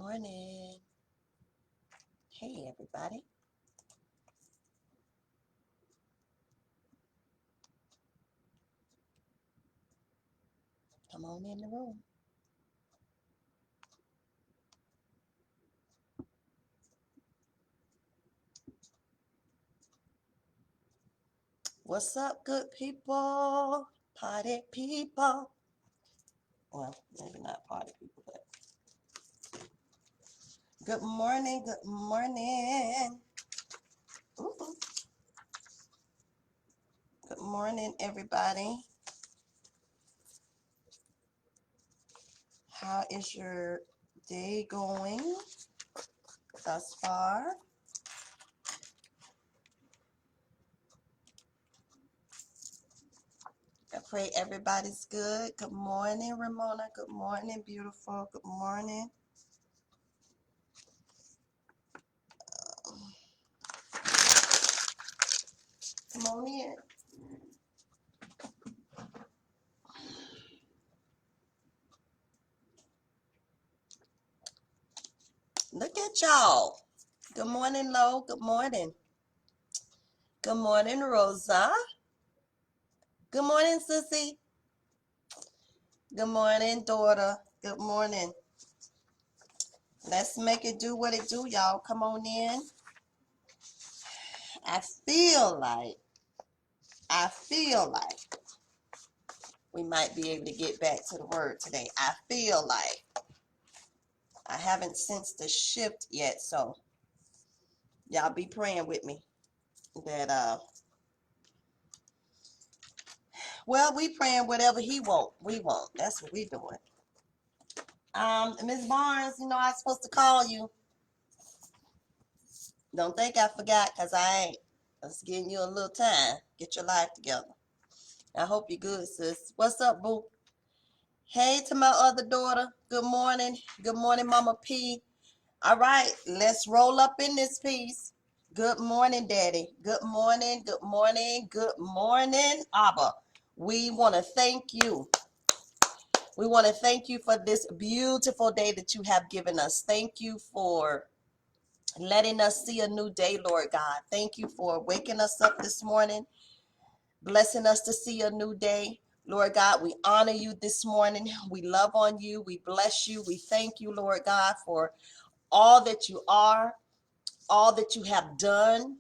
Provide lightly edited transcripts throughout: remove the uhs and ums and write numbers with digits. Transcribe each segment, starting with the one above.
morning. Hey, everybody. Come on in the room. What's up, good people? Party people. Well, maybe not party people, but good morning, good morning. Ooh. Good morning, everybody. How is your day going thus far? I pray everybody's good. Good morning, Ramona. Good morning, beautiful. Good morning. Come on in. Look at y'all. Good morning, Lo. Good morning. Good morning, Rosa. Good morning, Sissy. Good morning, daughter. Good morning. Let's make it do what it do, y'all. Come on in. I feel like we might be able to get back to the word today. I feel like I haven't sensed the shift yet, so y'all be praying with me that well, we praying whatever he want. We want. That's what we doing. Ms. Barnes, you know I was supposed to call you. Don't think I forgot, because I ain't. I was giving you a little time. Get your life together. I hope you're good, sis. What's up, boo? Hey to my other daughter. Good morning. Good morning, Mama P. All right, let's roll up in this piece. Good morning, Daddy. Good morning. Good morning. Good morning, Abba. We want to thank you. We want to thank you for this beautiful day that you have given us. Thank you for letting us see a new day, Lord God. Thank you for waking us up this morning, blessing us to see a new day. Lord God, we honor you this morning. We love on you. We bless you. We thank you, Lord God, for all that you are, all that you have done,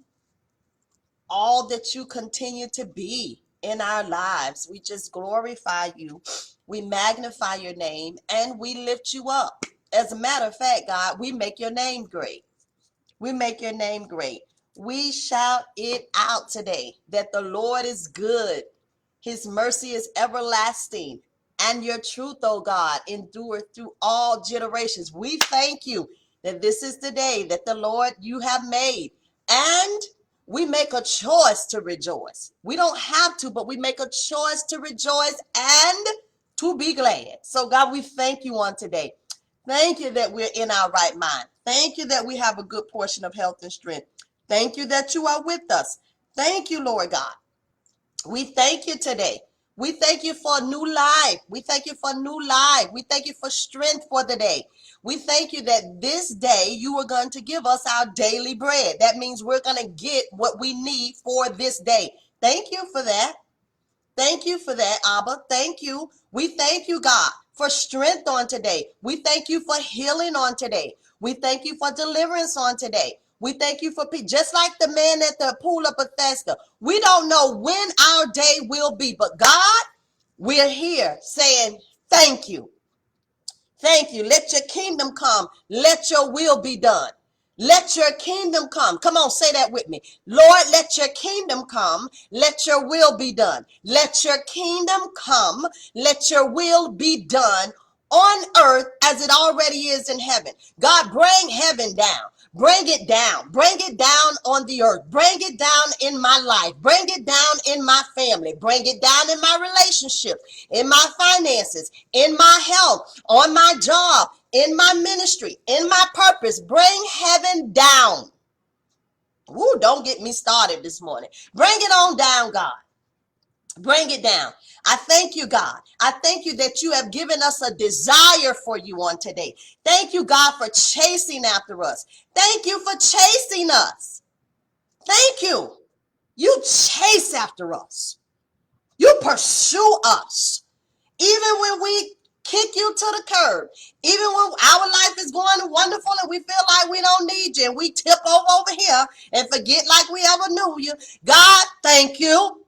all that you continue to be in our lives. We just glorify you. We magnify your name and we lift you up. As a matter of fact, God, we make your name great. We make your name great. We shout it out today that the Lord is good. His mercy is everlasting. And your truth, oh God, endureth through all generations. We thank you that this is the day that the Lord you have made. And we make a choice to rejoice. We don't have to, but we make a choice to rejoice and to be glad. So God, we thank you on today. Thank you that we're in our right mind. Thank you that we have a good portion of health and strength. Thank you that you are with us. Thank you, Lord God. We thank you today. We thank you for a new life. We thank you for new life. We thank you for strength for the day. We thank you that this day you are going to give us our daily bread. That means we're going to get what we need for this day. Thank you for that. Thank you for that, Abba. Thank you. We thank you, God, for strength on today. We thank you for healing on today. We thank you for deliverance on today. We thank you for peace. Just like the man at the pool of Bethesda. We don't know when our day will be, but God, we're here saying thank you. Thank you. Let your kingdom come. Let your will be done. Let your kingdom come. Come on, say that with me. Lord, let your kingdom come. Let your will be done. Let your kingdom come. Let your will be done on earth as it already is in heaven. God, bring heaven down. Bring it down. Bring it down on the earth. Bring it down in my life. Bring it down in my family. Bring it down in my relationship, in my finances, in my health, on my job, in my ministry, in my purpose. Bring heaven down. Woo, don't get me started this morning. Bring it on down, God. Bring it down. I thank you, God. I thank you that you have given us a desire for you on today. Thank you, God, for chasing after us. Thank you for chasing us. Thank you. You chase after us. You pursue us. Even when we kick you to the curb, even when our life is going wonderful and we feel like we don't need you and we tip over here and forget like we ever knew you. God, thank you.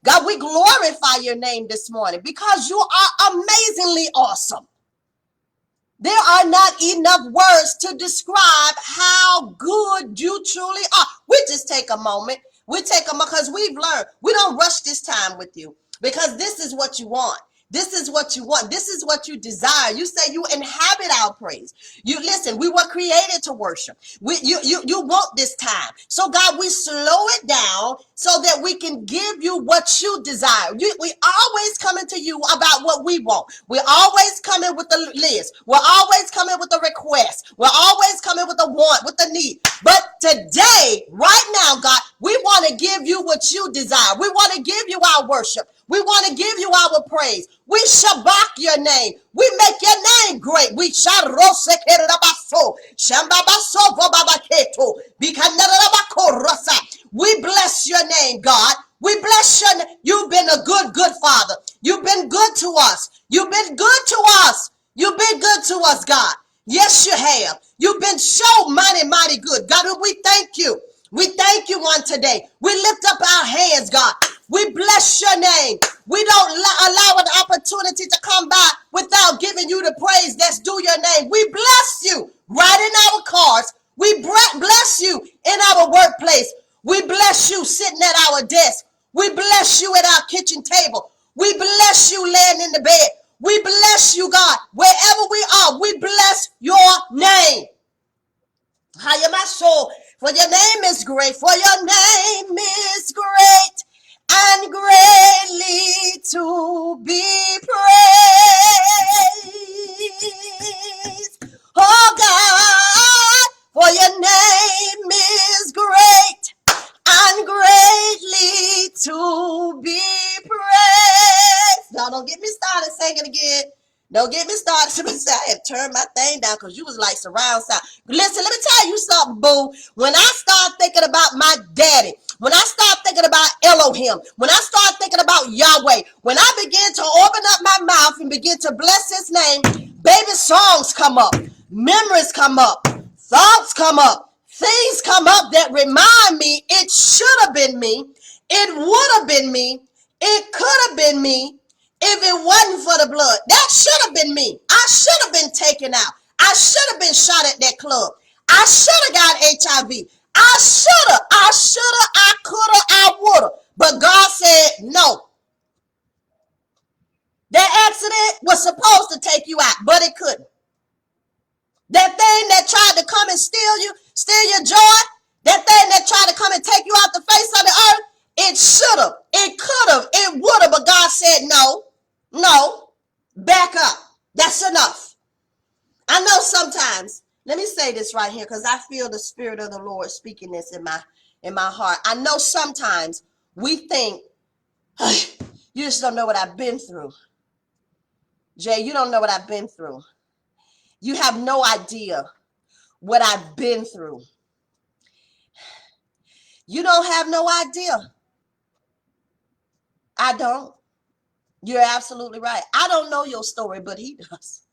God, we glorify your name this morning because you are amazingly awesome. There are not enough words to describe how good you truly are. We just take a moment. We take a moment because we've learned we don't rush this time with you because this is what you want. This is what you want. This is what you desire. You say you inhabit our praise. You listen, we were created to worship. You want this time. So God, we slow it down so that we can give you what you desire. We always coming to you about what we want. We're always coming with the list. We're always coming with the request. We're always coming with the want, with the need. But today, right now, God, we want to give you what you desire. We want to give you our worship. We want to give you our praise. We shabak your name. We make your name great. We we bless your name, God. We bless your name. You've been a good father. You've been good to us. You've been good to us. You've been good to us, God. Yes, you have. You've been so mighty good. God, we thank you. We thank you on today. We lift up our hands, God. We bless your name. We don't allow an opportunity to come by without giving you the praise that's due your name. We bless you right in our cars. We bless you in our workplace. We bless you sitting at our desk. We bless you at our kitchen table. We bless you laying in the bed. We bless you, God. Wherever we are, we bless your name. Higher my soul, for your name is great, for your name is great and greatly to be praised. Oh God, for your name is great and greatly to be praised. Now don't get me started singing again. Don't get me started. I had to turn my thing down because you was like surround sound. Listen, let me tell you something, boo. When I start thinking about my daddy, when I start thinking about Elohim, when I start thinking about Yahweh, when I begin to open up my mouth and begin to bless his name, baby, songs come up, memories come up, thoughts come up, things come up that remind me it should have been me, it would have been me, it could have been me. If it wasn't for the blood, that should have been me. I should have been taken out. I should have been shot at that club. I should have got HIV. I should have, I could have, I would have. But God said, no. That accident was supposed to take you out, but it couldn't. That thing that tried to come and steal your joy, that thing that tried to come and take you out the face of the earth, it should have, it could have, it would have, but God said, no, back up. That's enough. I know sometimes, let me say this right here because I feel the Spirit of the Lord speaking this in my heart. I know sometimes we think, hey, you just don't know what I've been through. Jay, you don't know what I've been through. You have no idea what I've been through. You don't have no idea. I don't. You're absolutely right. I don't know your story, but he does.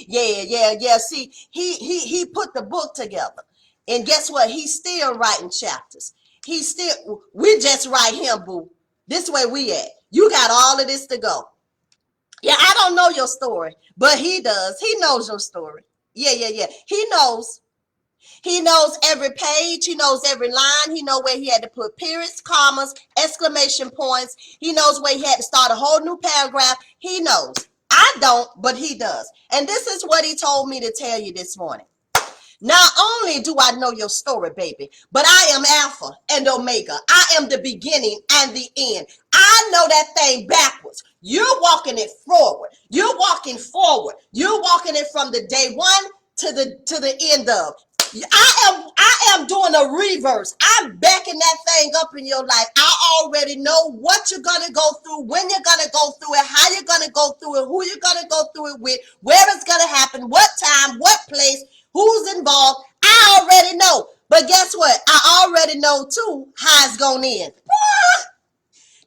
Yeah. See, he put the book together. And guess what? He's still writing chapters. We just write him, boo. This way we at. You got all of this to go. Yeah, I don't know your story, but he does. He knows your story. Yeah. He knows. He knows every page. He knows every line. He knows where he had to put periods, commas, exclamation points. He knows where he had to start a whole new paragraph. He knows. I don't, but he does. And this is what he told me to tell you this morning. Not only do I know your story, baby, but I am Alpha and Omega. I am the beginning and the end. I know that thing backwards. You're walking it forward. You're walking forward. You're walking it from the day one to the end of. I am doing a reverse. I'm backing that thing up in your life. I already know what you're gonna go through, when you're gonna go through it, how you're gonna go through it, who you're gonna go through it with, where it's gonna happen, what time, what place, who's involved. I already know. But guess what? I already know too how it's gonna end.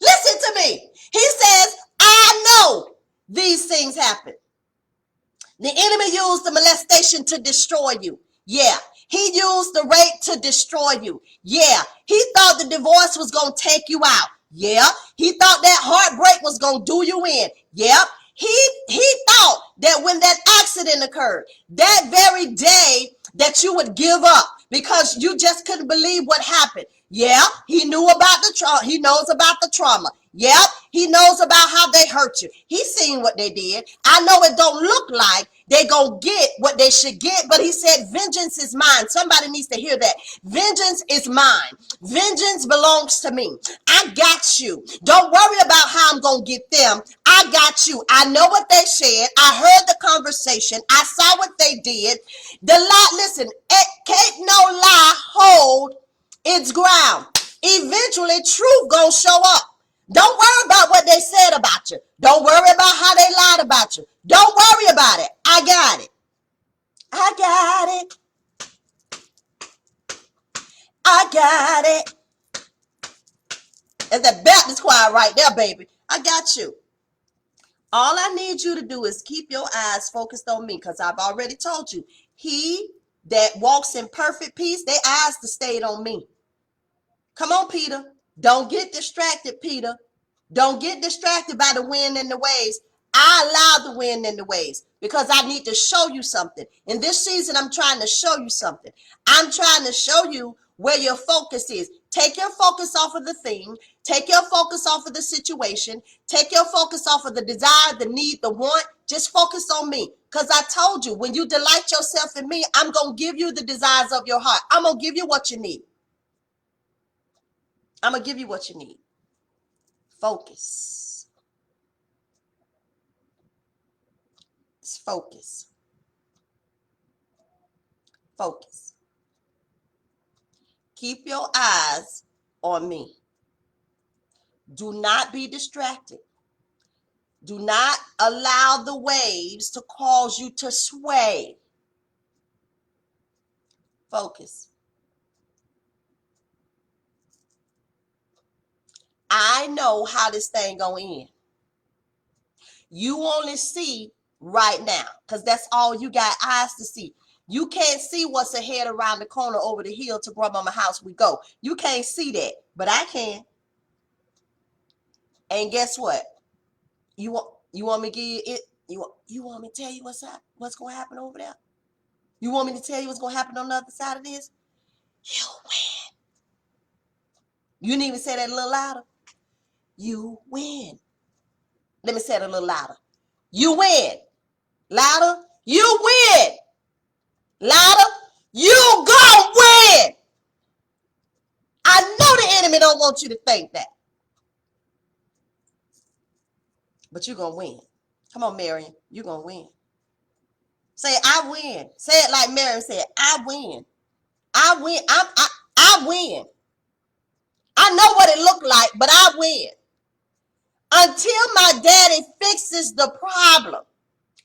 Listen to me. He says, I know these things happen. The enemy used the molestation to destroy you. Yeah. He used the rape to destroy you. Yeah. He thought the divorce was going to take you out. Yeah. He thought that heartbreak was going to do you in. Yep. He thought that when that accident occurred, that very day that you would give up because you just couldn't believe what happened. Yeah, he knew about the trauma. He knows about the trauma. Yep, he knows about how they hurt you. He's seen what they did. I know it don't look like they gonna get what they should get, but he said, vengeance is mine. Somebody needs to hear that. Vengeance is mine. Vengeance belongs to me. I got you. Don't worry about how I'm gonna get them. I got you. I know what they said. I heard the conversation. I saw what they did. The lie, listen, can't no lie hold its ground. Eventually, truth gonna show up. Don't worry about what they said about you. Don't worry about how they lied about you. Don't worry about it. I got it. I got it. I got it. That's that Baptist choir right there, baby. I got you. All I need you to do is keep your eyes focused on me, because I've already told you, he that walks in perfect peace, their eyes to stayed on me. Come on, Peter. Don't get distracted, Peter. Don't get distracted by the wind and the waves. I allow the wind and the waves because I need to show you something. In this season, I'm trying to show you something. I'm trying to show you where your focus is. Take your focus off of the thing. Take your focus off of the situation. Take your focus off of the desire, the need, the want. Just focus on me. Because I told you, when you delight yourself in me, I'm going to give you the desires of your heart. I'm going to give you what you need. I'm going to give you what you need. Focus. It's focus. Focus. Keep your eyes on me. Do not be distracted. Do not allow the waves to cause you to sway. Focus. I know how this thing gonna end. You only see right now because that's all you got eyes to see. You can't see what's ahead around the corner over the hill to grandmama house we go. You can't see that, but I can. And guess what? You want me to give you it? You want me to tell you what's gonna happen over there? You want me to tell you what's gonna happen on the other side of this? You win. You need to say that a little louder. You win. Let me say it a little louder. You win. Louder. You win. Louder. You gonna win. I know the enemy don't want you to think that. But you're gonna win. Come on, Marion. You're gonna win. Say, I win. Say it like Marion said. I win. I win. I win. I know what it looked like, but I win. Until my daddy fixes the problem.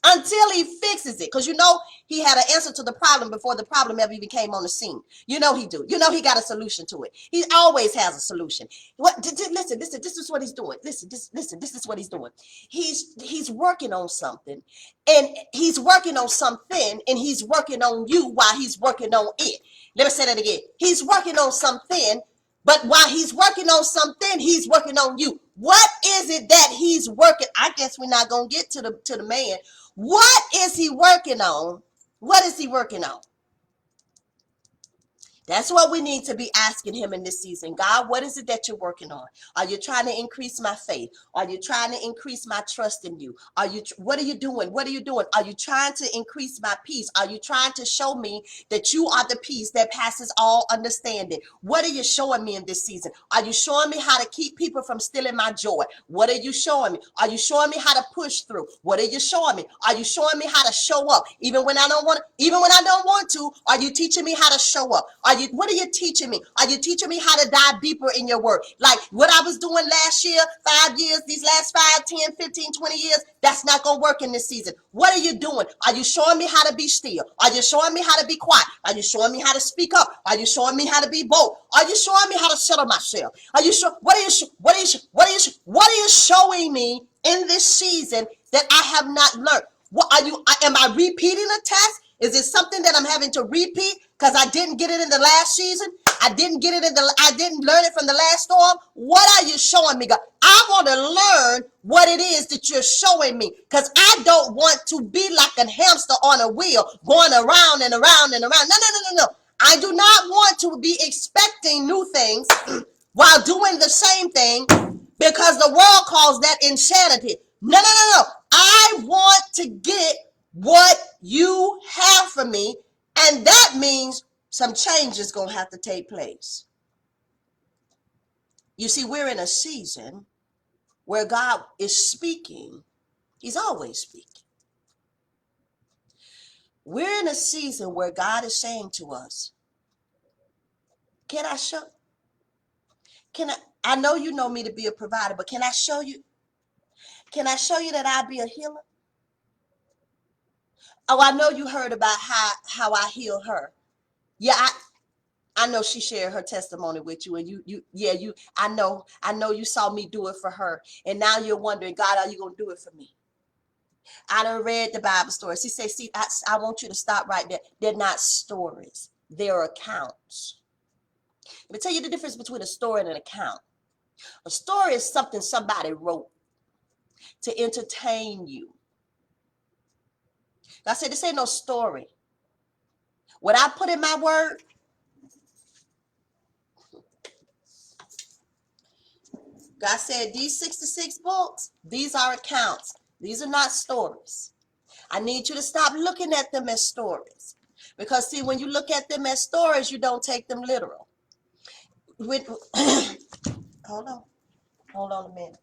Until he fixes it. Because you know he had an answer to the problem before the problem ever even came on the scene. You know he do. You know he got a solution to it. He always has a solution. Listen, this is what he's doing. Listen, this is what he's doing. He's working on something. And he's working on something. And he's working on you while he's working on it. Let me say that again. He's working on something. But while he's working on something, he's working on you. What is it that he's working? I guess we're not going to get to the man. What is he working on? What is he working on? That's what we need to be asking him in this season. God, what is it that you're working on? Are you trying to increase my faith? Are you trying to increase my trust in you? What are you doing? What are you doing? Are you trying to increase my peace? Are you trying to show me that you are the peace that passes all understanding? What are you showing me in this season? Are you showing me how to keep people from stealing my joy? What are you showing me? Are you showing me how to push through? What are you showing me? Are you showing me how to show up even when I don't want to, even when I don't want to? Are you teaching me how to show up? What are you teaching me? Are you teaching me how to dive deeper in your word? Like what I was doing last year, 5 years, these last 5, 10, 15, 20 years, that's not going to work in this season. What are you doing? Are you showing me how to be still? Are you showing me how to be quiet? Are you showing me how to speak up? Are you showing me how to be bold? Are you showing me how to settle myself? Are you sure? What are you showing me in this season that I have not learned? What are you? Am I repeating a test? Is it something that I'm having to repeat because I didn't get it in the last season? I didn't learn it from the last storm. What are you showing me, God? I want to learn what it is that you're showing me because I don't want to be like a hamster on a wheel going around and around and around. No. I do not want to be expecting new things while doing the same thing because the world calls that insanity. No. I want to get what you have for me, and that means some change is going to have to take place. You see, we're in a season where God is speaking. He's always speaking. We're in a season where God is saying to us, can I show? I know you know me to be a provider, but can I show you? Can I show you that I'll be a healer? Oh, I know you heard about how I heal her. Yeah, I know she shared her testimony with you, and I know you saw me do it for her, and now you're wondering, God, are you gonna do it for me? I done read the Bible stories. He said, see, I want you to stop right there. They're not stories, they're accounts. Let me tell you the difference between a story and an account. A story is something somebody wrote to entertain you. I said, this ain't no story. What I put in my word, God said, these 66 books, these are accounts. These are not stories. I need you to stop looking at them as stories. Because, see, when you look at them as stories, you don't take them literal. Hold on. Hold on a minute.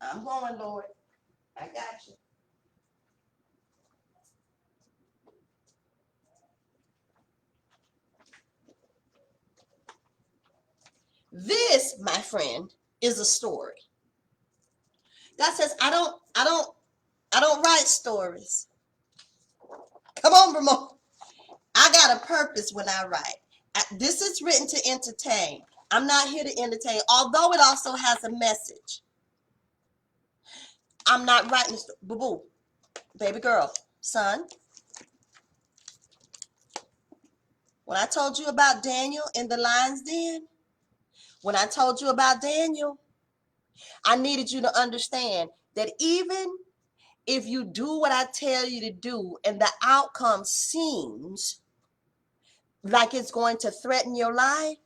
I'm going, Lord. I got you. This, my friend, is a story. God says, I don't write stories. Come on, Ramon. I got a purpose when I write. This is written to entertain. I'm not here to entertain, although it also has a message. I'm not writing this. Boo-boo. Baby girl. Son. When I told you about Daniel in the lion's den, when I told you about Daniel, I needed you to understand that even if you do what I tell you to do and the outcome seems like it's going to threaten your life,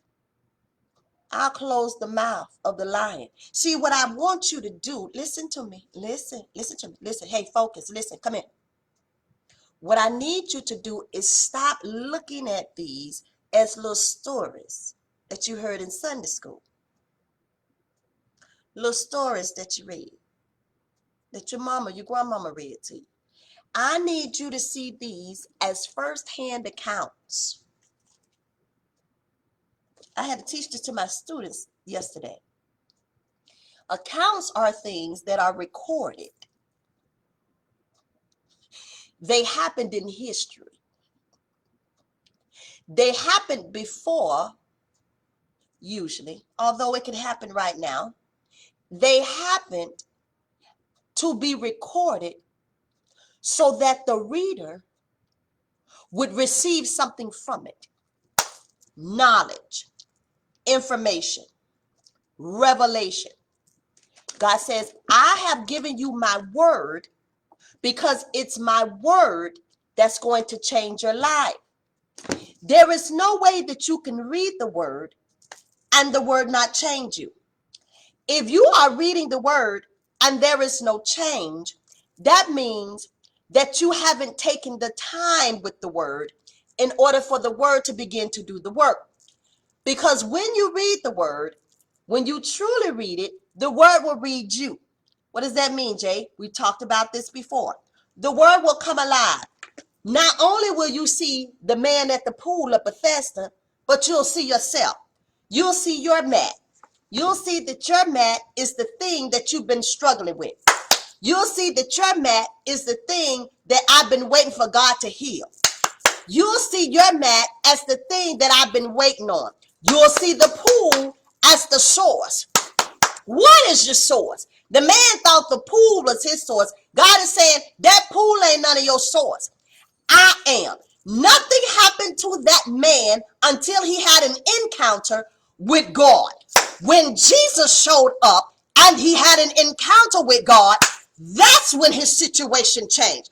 I'll close the mouth of the lion. See, what I want you to do, listen to me, listen to me, listen. Hey, focus, listen, come in. What I need you to do is stop looking at these as little stories that you heard in Sunday school. Little stories that you read, that your mama, your grandmama read to you. I need you to see these as first-hand accounts. I had to teach this to my students yesterday. Accounts are things that are recorded. They happened in history. They happened before, usually, although it can happen right now. They happened to be recorded so that the reader would receive something from it. Knowledge, information, revelation. God says, I have given you my word because it's my word that's going to change your life. There is no way that you can read the word and the word not change you. If you are reading the word and there is no change, that means that you haven't taken the time with the word in order for the word to begin to do the work. Because when you read the word, when you truly read it, the word will read you. What does that mean, Jay? We talked about this before. The word will come alive. Not only will you see the man at the pool of Bethesda, but you'll see yourself. You'll see your mat. You'll see that your mat is the thing that you've been struggling with. You'll see that your mat is the thing that I've been waiting for God to heal. You'll see your mat as the thing that I've been waiting on. You'll see the pool as the source. What is your source? The man thought the pool was his source. God is saying that pool ain't none of your source. I am. Nothing happened to that man until he had an encounter with God. When Jesus showed up and he had an encounter with God, that's when his situation changed.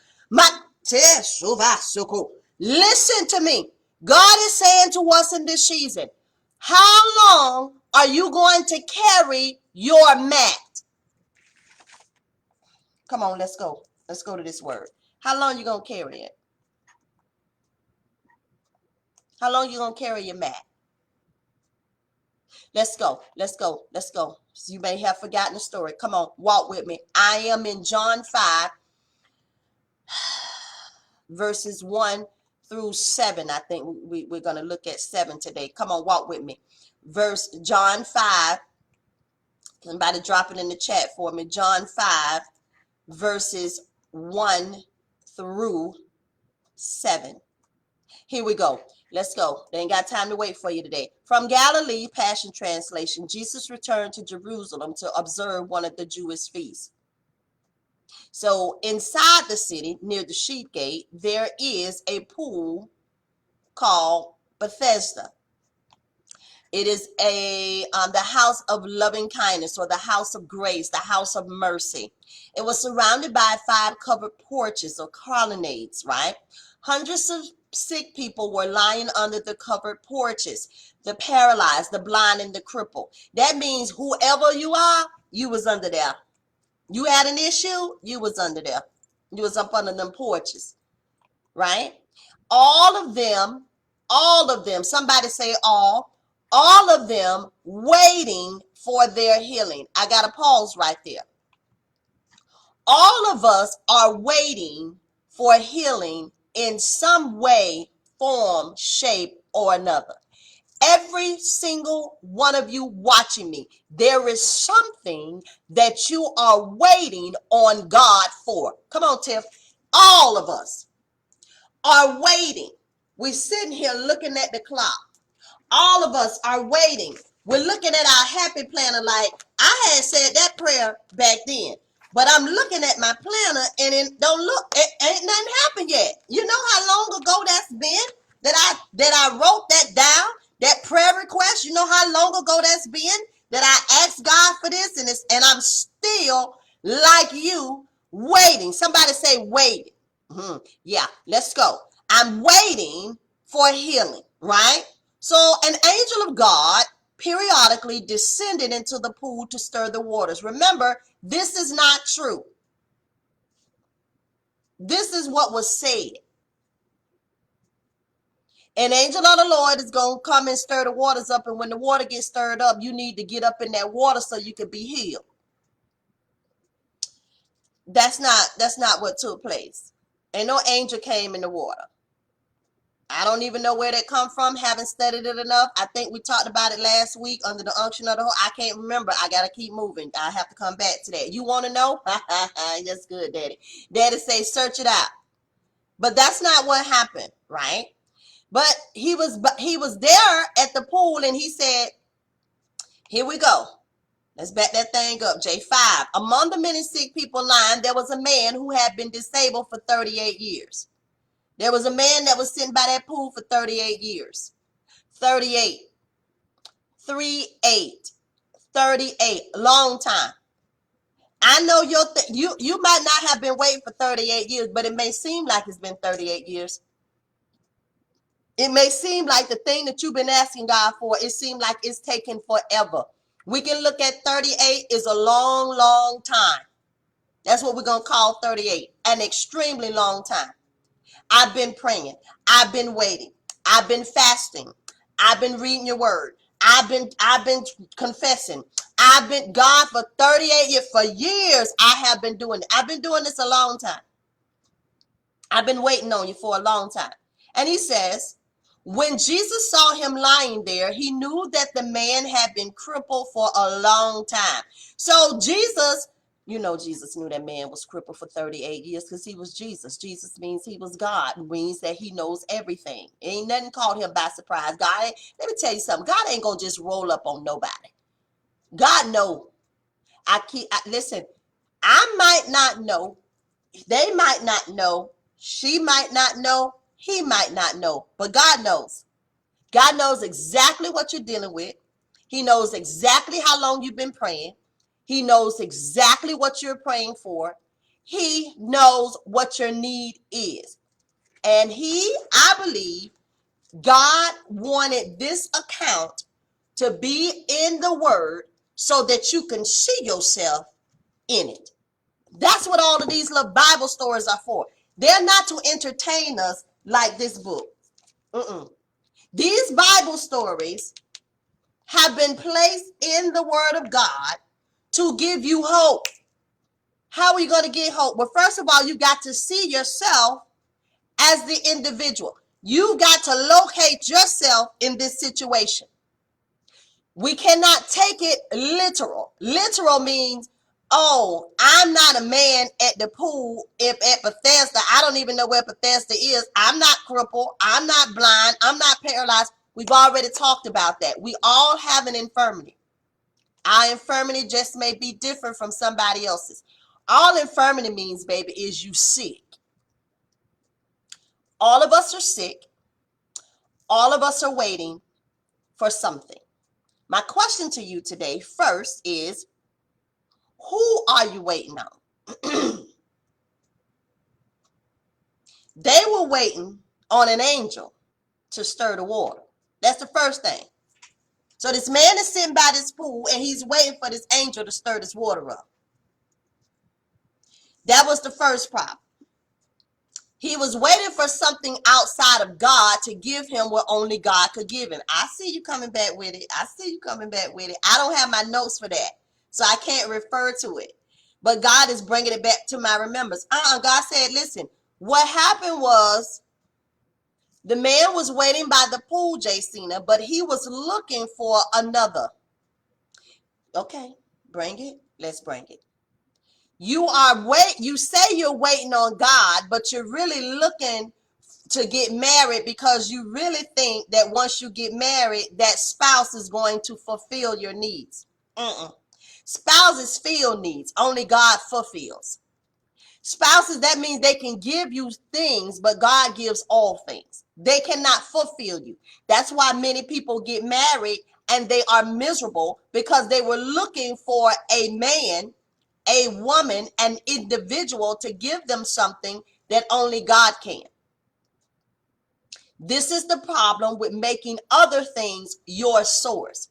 Listen to me. God is saying to us in this season, how long are you going to carry your mat? Come on, let's go. Let's go to this word. How long are you going to carry it? How long are you going to carry your mat? Let's go. Let's go. Let's go. So you may have forgotten the story. Come on, walk with me. I am in John 5, verses 1 through 7. I think we're going to look at 7 today. Come on, walk with me. John 5. Somebody drop it in the chat for me. John 5, verses 1 through 7. Here we go. Let's go. They ain't got time to wait for you today. From Galilee, Passion Translation, Jesus returned to Jerusalem to observe one of the Jewish feasts. So inside the city, near the sheep gate, there is a pool called Bethesda. It is the house of loving kindness, or the house of grace, the house of mercy. It was surrounded by 5 covered porches or colonnades, right? Hundreds of sick people were lying under the covered porches. The paralyzed, the blind, and the crippled. That means whoever you are, you was under there. You had an issue, you was under there. You was up under them porches, right? All of them, somebody say all of them waiting for their healing. I got to pause right there. All of us are waiting for healing in some way, form, shape, or another. Every single one of you watching me, there is something that you are waiting on God for. Come on, Tiff. All of us are waiting. We're sitting here looking at the clock. All of us are waiting. We're looking at our happy planner like, I had said that prayer back then, but I'm looking at my planner and it don't look, it ain't nothing happened yet. You know how long ago that's been that I wrote that down, that prayer request? You know how long ago that's been that I asked God for this, and I'm still like you waiting. Somebody say waiting. Yeah, let's go. I'm waiting for healing, right? So an angel of God periodically descended into the pool to stir the waters. Remember, this is not true. This is what was said. An angel of the Lord is going to come and stir the waters up. And when the water gets stirred up, you need to get up in that water so you can be healed. That's not what took place. Ain't no angel came in the water. I don't even know where that come from. Haven't studied it enough. I think we talked about it last week under the unction of the whole. I can't remember. I got to keep moving. I have to come back to that. You want to know? That's good, Daddy. Daddy say, search it out. But that's not what happened, right? But he was there at the pool and he said, here we go. Let's back that thing up. J5. Among the many sick people lying, there was a man who had been disabled for 38 years. There was a man that was sitting by that pool for 38 years. 38. 38. 38. Long time. I know you might not have been waiting for 38 years, but it may seem like it's been 38 years. It may seem like the thing that you've been asking God for, it seems like it's taking forever. We can look at 38 is a long, long time. That's what we're going to call 38, an extremely long time. I've been praying. I've been waiting. I've been fasting. I've been reading your word. I've been confessing. I've been God for 38 years. For years, I have been doing it. I've been doing this a long time. I've been waiting on you for a long time. And he says, when Jesus saw him lying there, he knew that the man had been crippled for a long time. So Jesus, Jesus knew that man was crippled for 38 years because he was Jesus. Jesus means he was God. It means that he knows everything. Ain't nothing caught him by surprise. Let me tell you something. God ain't going to just roll up on nobody. God know. Listen, I might not know. They might not know. She might not know. He might not know. But God knows. God knows exactly what you're dealing with. He knows exactly how long you've been praying. He knows exactly what you're praying for. He knows what your need is. And I believe, God wanted this account to be in the word so that you can see yourself in it. That's what all of these little Bible stories are for. They're not to entertain us like this book. These Bible stories have been placed in the word of God to give you hope. How are you going to get hope? Well, first of all, you got to see yourself as the individual. You got to locate yourself in this situation. We cannot take it literal. Literal means, oh, I'm not a man at the pool at Bethesda. I don't even know where Bethesda is. I'm not crippled. I'm not blind. I'm not paralyzed. We've already talked about that. We all have an infirmity. Our infirmity just may be different from somebody else's. All infirmity means, baby, is you sick. All of us are sick. All of us are waiting for something. My question to you today first is, who are you waiting on? They were waiting on an angel to stir the water. That's the first thing. So this man is sitting by this pool and he's waiting for this angel to stir this water up. That was the first problem. He was waiting for something outside of God to give him what only God could give him. I see you coming back with it. I see you coming back with it. I don't have my notes for that, so I can't refer to it. But God is bringing it back to my remembrance. God said, listen, what happened was the man was waiting by the pool, Jacinna, but he was looking for another. Okay, bring it. Let's bring it. You say you're waiting on God, but you're really looking to get married because you really think that once you get married, that spouse is going to fulfill your needs. Spouses feel needs. Only God fulfills. Spouses, that means they can give you things, but God gives all things. They cannot fulfill you. That's why many people get married and they are miserable, because they were looking for a man, a woman, an individual to give them something that only God can. This is the problem with making other things your source.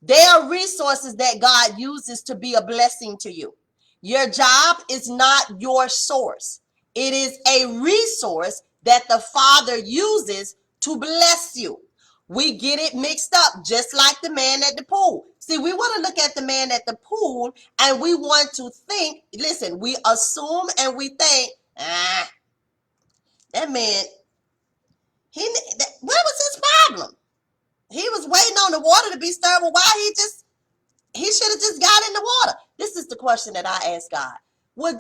They are resources that God uses to be a blessing to you. Your job is not your source. It is a resource that the Father uses to bless you. We get it mixed up, just like the man at the pool. See, we want to look at the man at the pool and we want to think, listen, we assume and we think, that man, what was his problem? He was waiting on the water to be stirred. Well, why he should have just got in the water. This is the question that I asked God. Well,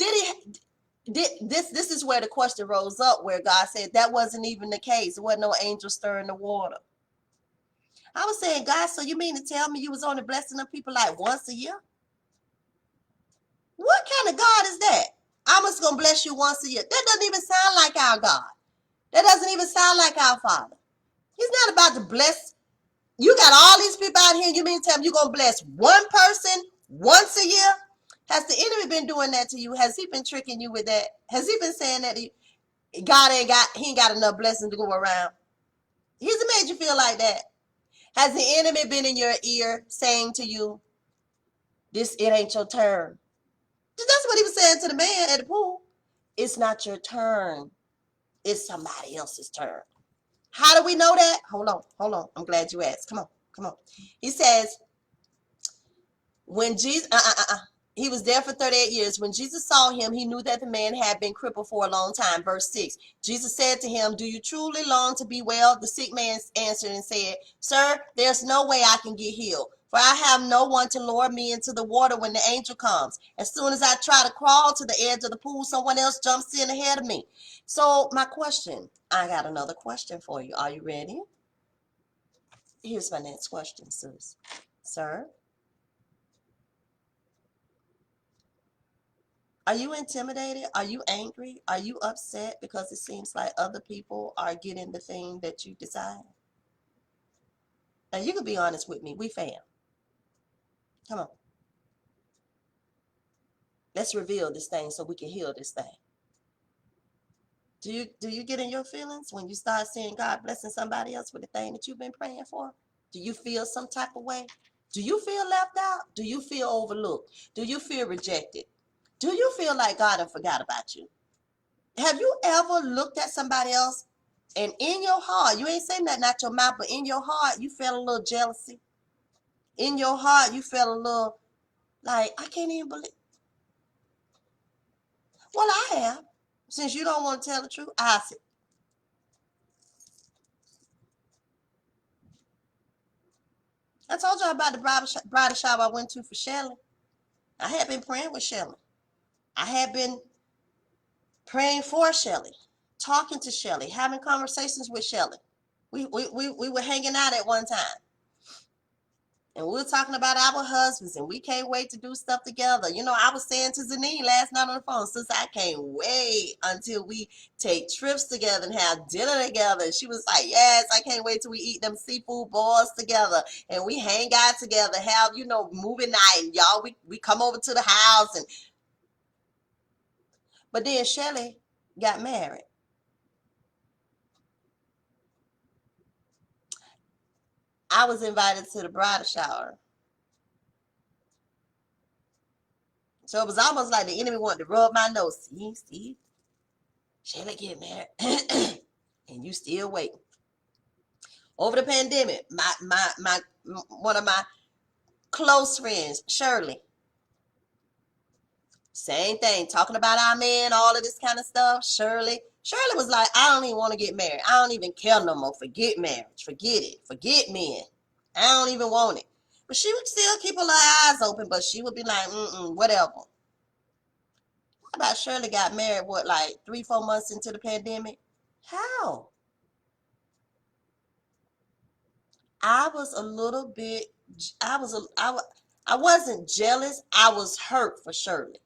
this is where the question rose up, where God said that wasn't even the case. There wasn't no angel stirring the water. I was saying, God, so you mean to tell me you was only blessing them people like once a year? What kind of God is that? I'm just going to bless you once a year. That doesn't even sound like our God. That doesn't even sound like our Father. He's not about to bless. You got all these people out here, you mean to tell me you're going to bless one person once a year? Has the enemy been doing that to you? Has he been tricking you with that? Has he been saying that he ain't got enough blessings to go around? He's made you feel like that. Has the enemy been in your ear saying to you, it ain't your turn? That's what he was saying to the man at the pool. It's not your turn. It's somebody else's turn. How do we know that? Hold on. I'm glad you asked. Come on. He says, when Jesus, he was there for 38 years. When Jesus saw him, he knew that the man had been crippled for a long time. Verse 6, Jesus said to him, do you truly long to be well? The sick man answered and said, sir, there's no way I can get healed, for I have no one to lower me into the water when the angel comes. As soon as I try to crawl to the edge of the pool, someone else jumps in ahead of me. So I got another question for you. Are you ready? Here's my next question, sis. Sir, are you intimidated? Are you angry? Are you upset because it seems like other people are getting the thing that you desire? Now, you can be honest with me. We fam. Come on. Let's reveal this thing so we can heal this thing. Do you get in your feelings when you start seeing God blessing somebody else with the thing that you've been praying for? Do you feel some type of way? Do you feel left out? Do you feel overlooked? Do you feel rejected? Do you feel like God had forgot about you? Have you ever looked at somebody else and in your heart, you ain't saying that out your mouth, but in your heart, you felt a little jealousy? In your heart, you felt a little like, I can't even believe. Well, I have. Since you don't want to tell the truth, I said, I told you about the bridal shower I went to for Shelley. I had been praying with Shelley. I had been praying for Shelley, talking to Shelley, having conversations with Shelley. We were hanging out at one time. And we were talking about our husbands, and we can't wait to do stuff together. You know, I was saying to Zanin last night on the phone, since I can't wait until we take trips together and have dinner together. And she was like, yes, I can't wait till we eat them seafood balls together and we hang out together, have, movie night, and y'all, we come over to the house. But then Shelly got married. I was invited to the bridal shower. So it was almost like the enemy wanted to rub my nose. See, Shelly get married. And you still waiting. Over the pandemic, my one of my close friends, Shirley, same thing, talking about our man, all of this kind of stuff. Shirley was like, I don't even want to get married. I don't even care no more. Forget marriage. Forget it. Forget men. I don't even want it. But she would still keep her eyes open, but she would be like, whatever. What about Shirley got married, like 3-4 months into the pandemic? How? I was a little bit, I wasn't jealous. I was hurt for Shirley,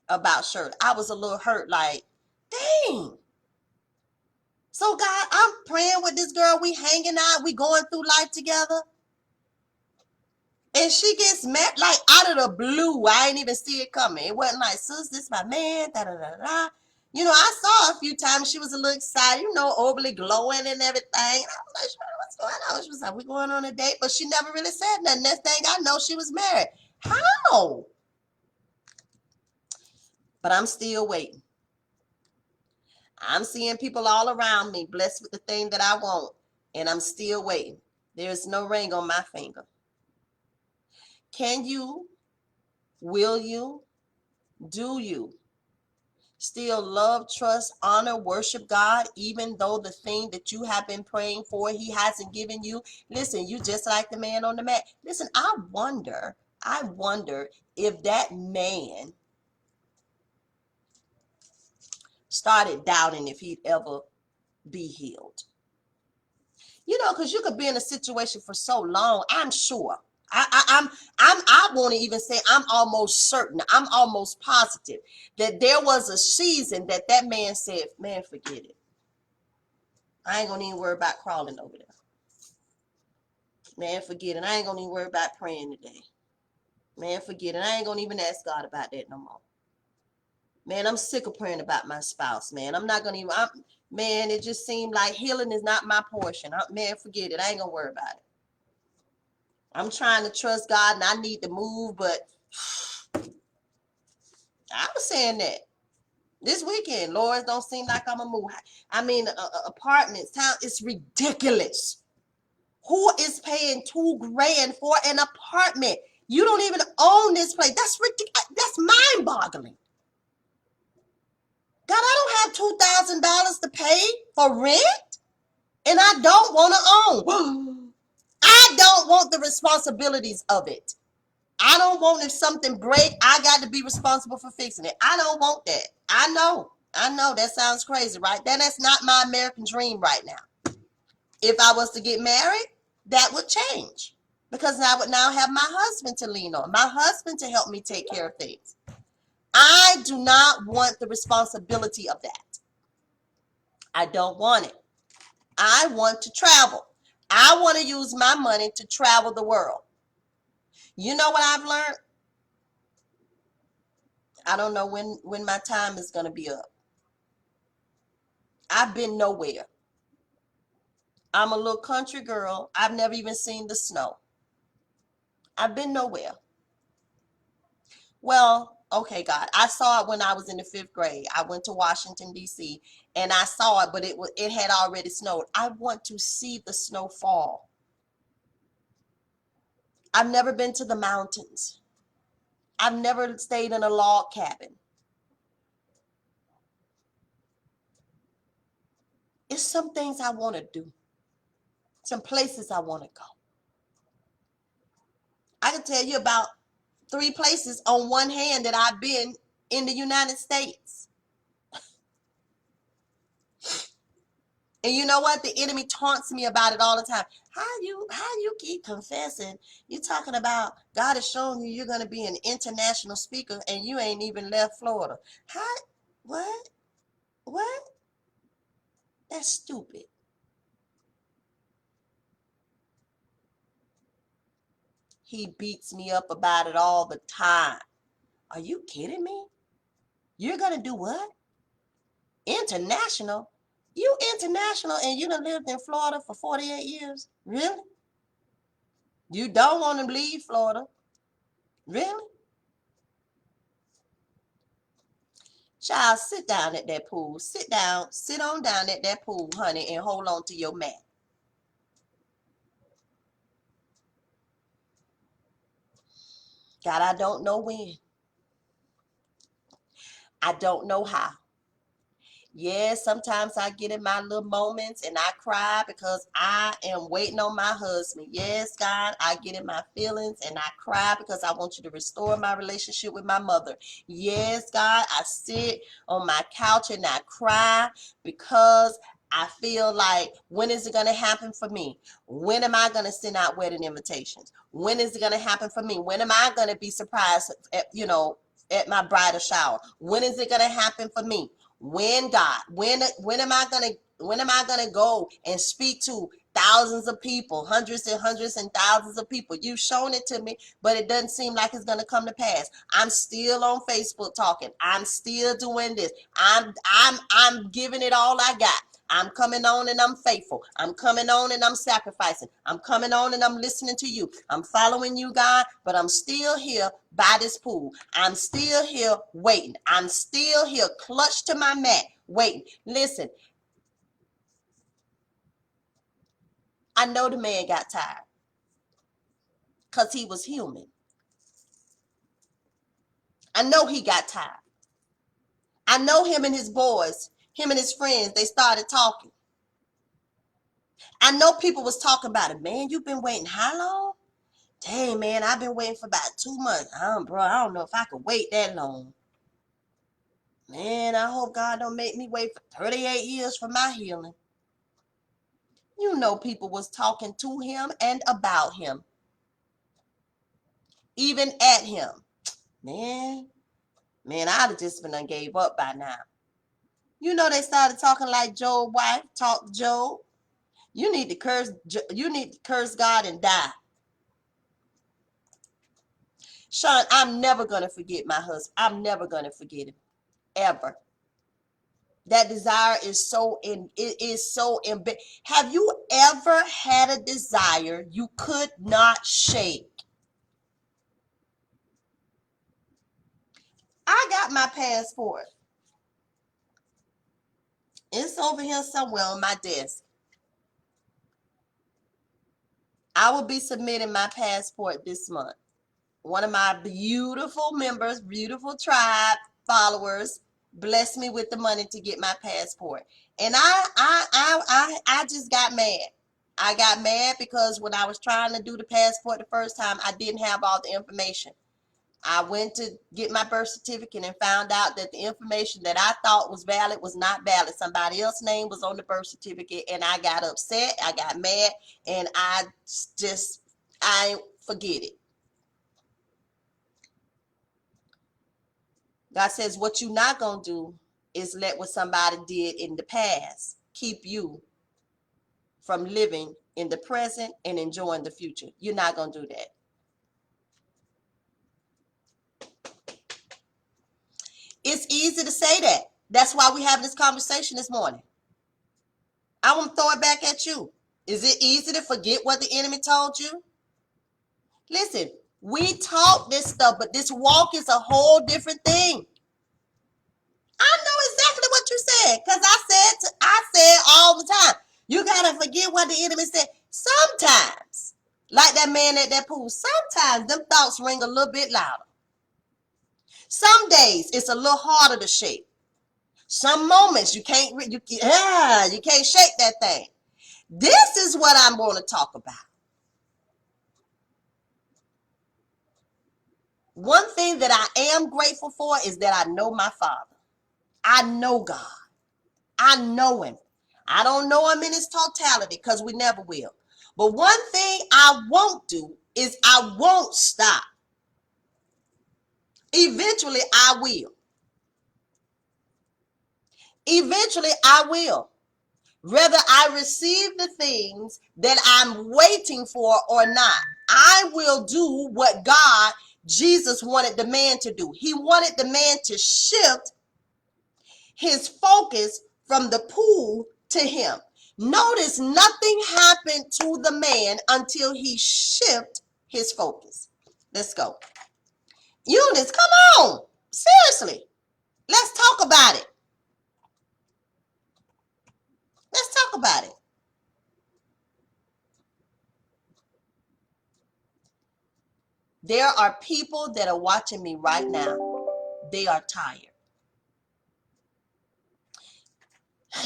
about Shirley. I was a little hurt, like, dang. So God, I'm praying with this girl. We hanging out. We going through life together. And she gets mad, like out of the blue. I ain't even see it coming. It wasn't like, sis, this my man, da da da da. I saw a few times she was a little excited, overly glowing and everything. I was like, what's going on? She was like, we going on a date, but she never really said nothing. Next thing I know, she was married. How? But I'm still waiting. I'm seeing people all around me blessed with the thing that I want, and I'm still waiting. There's no ring on my finger. Can you, will you, do you still love, trust, honor, worship God, even though the thing that you have been praying for, he hasn't given you? Listen, you just like the man on the mat. Listen, I wonder if that man started doubting if he'd ever be healed. Because you could be in a situation for so long. I'm sure. I want to even say I'm almost certain. I'm almost positive that there was a season that man said, "Man, forget it. I ain't gonna even worry about crawling over there. Man, forget it. I ain't gonna even worry about praying today. Man, forget it. I ain't gonna even ask God about that no more. Man, I'm sick of praying about my spouse. Man, I'm not gonna even. Man, it just seemed like healing is not my portion. Man, forget it. I ain't gonna worry about it. I'm trying to trust God and I need to move, but I was saying that this weekend, Lord, don't seem like I'm gonna move. I mean, apartments, town, it's ridiculous. Who is paying $2,000 for an apartment? You don't even own this place. That's ridiculous. That's mind-boggling. God, I don't have $2,000 to pay for rent, and I don't want to own. I don't want the responsibilities of it. I don't want if something break, I got to be responsible for fixing it. I don't want that. I know that sounds crazy, right? That's not my American dream right now. If I was to get married, that would change because I would now have my husband to lean on, my husband to help me take care of things. I do not want the responsibility of that. I don't want it. I want to travel. I want to use my money to travel the world. You know what I've learned? I don't know when my time is going to be up. I've been nowhere. I'm a little country girl. I've never even seen the snow. I've been nowhere. Well, okay, God, I saw it when I was in the 5th grade. I went to Washington, D.C., and I saw it, but it had already snowed. I want to see the snow fall. I've never been to the mountains. I've never stayed in a log cabin. It's some things I want to do, some places I want to go. I can tell you about 3 places on one hand that I've been in the United States. And you know what? The enemy taunts me about it all the time. How you keep confessing? You talking about God has shown you you're going to be an international speaker and you ain't even left Florida. How? What? What? That's stupid. He beats me up about it all the time. Are you kidding me? You're going to do what? International? You international and you done lived in Florida for 48 years? Really? You don't want to leave Florida? Really? Child, sit down at that pool. Sit down. Sit on down at that pool, honey, and hold on to your mat. God, I don't know when. I don't know how. Yes, sometimes I get in my little moments and I cry because I am waiting on my husband. Yes, God, I get in my feelings and I cry because I want you to restore my relationship with my mother. Yes, God, I sit on my couch and I cry because I feel like, when is it going to happen for me? When am I going to send out wedding invitations? When is it going to happen for me? When am I going to be surprised at my bridal shower? When is it going to happen for me? When, God, when am I gonna go and speak to thousands of people, hundreds and thousands of people? You've shown it to me, but it doesn't seem like it's gonna come to pass. I'm still on Facebook talking. I'm still doing this. I'm giving it all I got. I'm coming on and I'm faithful. I'm coming on and I'm sacrificing. I'm coming on and I'm listening to you. I'm following you, God, but I'm still here by this pool. I'm still here waiting. I'm still here clutched to my mat waiting. Listen, I know the man got tired because he was human. I know he got tired. I know him and his boys, him and his friends, they started talking. I know people was talking about it. Man, you've been waiting how long? Dang, man, I've been waiting for about 2 months. Bro, I don't know if I could wait that long. Man, I hope God don't make me wait for 38 years for my healing. You know, people was talking to him and about him, even at him. Man, I'd have just been done gave up by now. You know, they started talking like Job's wife talked Job. You need to curse God and die. Sean, I'm never going to forget my husband. I'm never going to forget him. Ever. That desire is so embedded. Have you ever had a desire you could not shake? I got my passport. It's over here somewhere on my desk. I will be submitting my passport this month. One of my beautiful members, beautiful tribe followers, blessed me with the money to get my passport. And I just got mad. I got mad because when I was trying to do the passport the first time, I didn't have all the information. I went to get my birth certificate and found out that the information that I thought was valid was not valid. Somebody else's name was on the birth certificate, and I got upset. I got mad, and I forget it. God says what you're not going to do is let what somebody did in the past keep you from living in the present and enjoying the future. You're not going to do that. It's easy to say that. That's why we're having this conversation this morning. I want to throw it back at you. Is it easy to forget what the enemy told you? Listen, we talk this stuff, but this walk is a whole different thing. I know exactly what you said, because I said all the time, you got to forget what the enemy said. Sometimes, like that man at that pool, sometimes them thoughts ring a little bit louder. Some days it's a little harder to shake. Some moments you can't shake that thing. This is what I'm going to talk about. One thing that I am grateful for is that I know my Father. I know God. I know him. I don't know him in his totality because we never will. But one thing I won't do is I won't stop. Eventually I will. Eventually I will. Whether I receive the things that I'm waiting for or not, I will do what Jesus wanted the man to do. He wanted the man to shift his focus from the pool to him. Notice nothing happened to the man until he shifted his focus. Let's go. Eunice, come on. Seriously. Let's talk about it. Let's talk about it. There are people that are watching me right now. They are tired.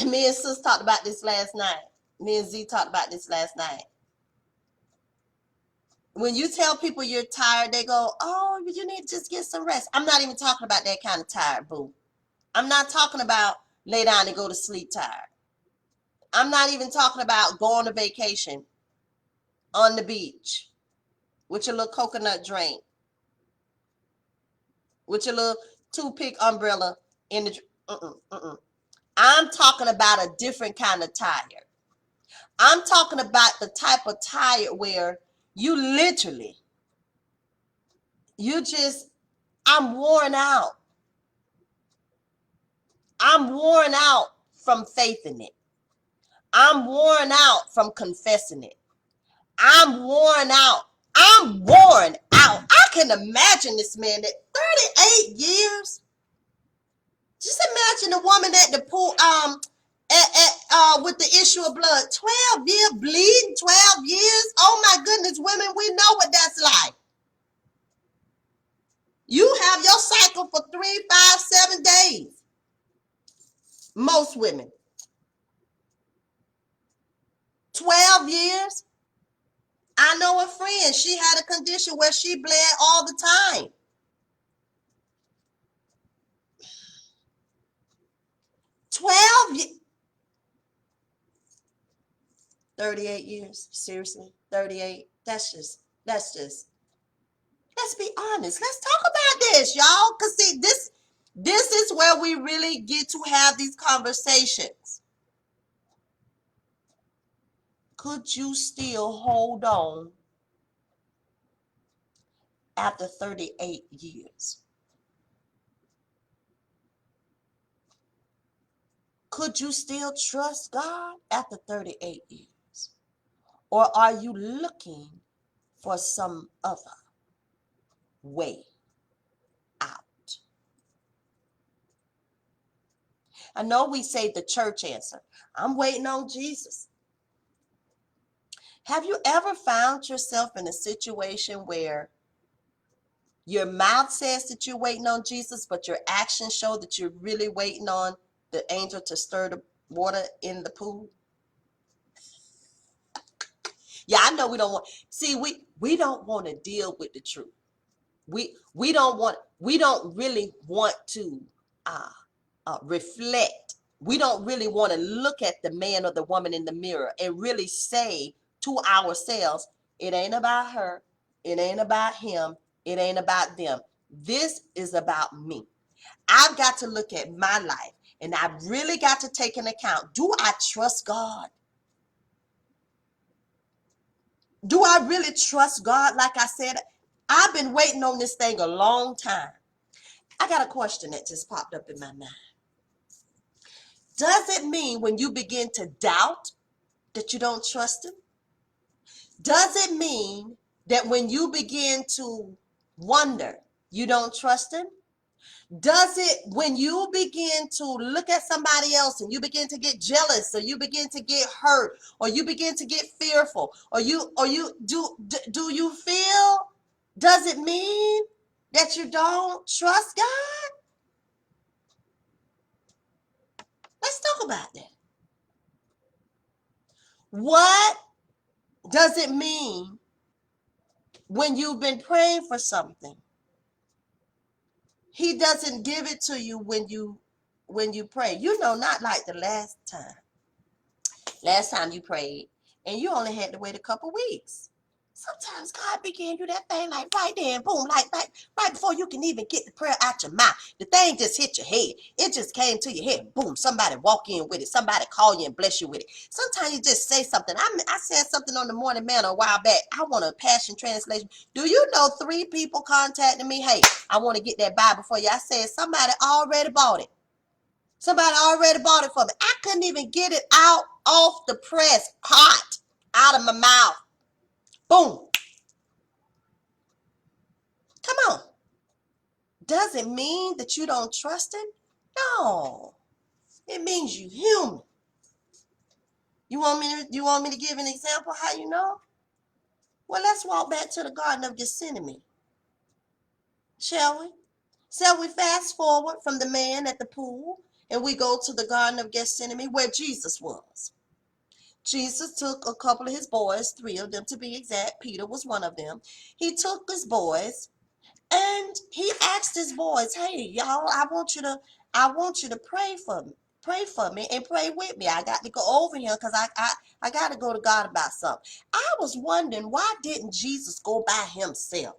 Me and Sis talked about this last night. Me and Z talked about this last night. When you tell people you're tired, they go, oh, you need to just get some rest. I'm not even talking about that kind of tired, boo. I'm not talking about lay down and go to sleep tired. I'm not even talking about go on a vacation on the beach with your little coconut drink, with your little toothpick umbrella in the. I'm talking about a different kind of tired. I'm talking about the type of tired where you literally, I'm worn out. I'm worn out from faith in it. I'm worn out from confessing it. I'm worn out. I'm worn out. I can imagine this man that 38 years. Just imagine a woman at the pool, with the issue of blood, 12 years bleeding, 12 years. Oh my goodness, women, we know what that's like. You have your cycle for 3, 5, 7 days. Most women. 12 years. I know a friend, she had a condition where she bled all the time. 12 years. 38 years. Seriously, 38. Let's be honest. Let's talk about this, y'all. Because see, this is where we really get to have these conversations. Could you still hold on after 38 years? Could you still trust God after 38 years? Or are you looking for some other way out? I know we say the church answer, I'm waiting on Jesus. Have you ever found yourself in a situation where your mouth says that you're waiting on Jesus, but your actions show that you're really waiting on the angel to stir the water in the pool? Yeah, I know we don't want, see, we don't want to deal with the truth. We don't really want to uh, reflect. We don't really want to look at the man or the woman in the mirror and really say to ourselves, it ain't about her, it ain't about him, it ain't about them. This is about me. I've got to look at my life and I've really got to take into account, do I trust God? Do I really trust God? Like I said, I've been waiting on this thing a long time. I got a question that just popped up in my mind. Does it mean when you begin to doubt that you don't trust him? Does it mean that when you begin to wonder, you don't trust him? Does it, when you begin to look at somebody else and you begin to get jealous, or you begin to get hurt, or you begin to get fearful, or you do you feel, does it mean that you don't trust God? Let's talk about that. What does it mean when you've been praying for something? He doesn't give it to you when you pray. You know, not like the last time. Last time you prayed and you only had to wait a couple weeks. Sometimes God be giving you that thing like right there and boom, like right before you can even get the prayer out your mouth. The thing just hit your head. It just came to your head. Boom, somebody walk in with it. Somebody call you and bless you with it. Sometimes you just say something. I said something on the Morning Manna a while back. I want a Passion Translation. Do you know 3 people contacted me? Hey, I want to get that Bible for you. I said somebody already bought it. Somebody already bought it for me. I couldn't even get it out off the press, hot, out of my mouth. Boom. Come on. Does it mean that you don't trust him? No. It means you human. You want me to give an example how you know? Well, let's walk back to the Garden of Gethsemane. Shall we? Shall we fast forward from the man at the pool and we go to the Garden of Gethsemane where Jesus was? Jesus took a couple of his boys, 3 of them to be exact. Peter was one of them. He took his boys and he asked his boys, hey, y'all, I want you to pray for me and pray with me. I got to go over here because I got to go to God about something. I was wondering, why didn't Jesus go by himself?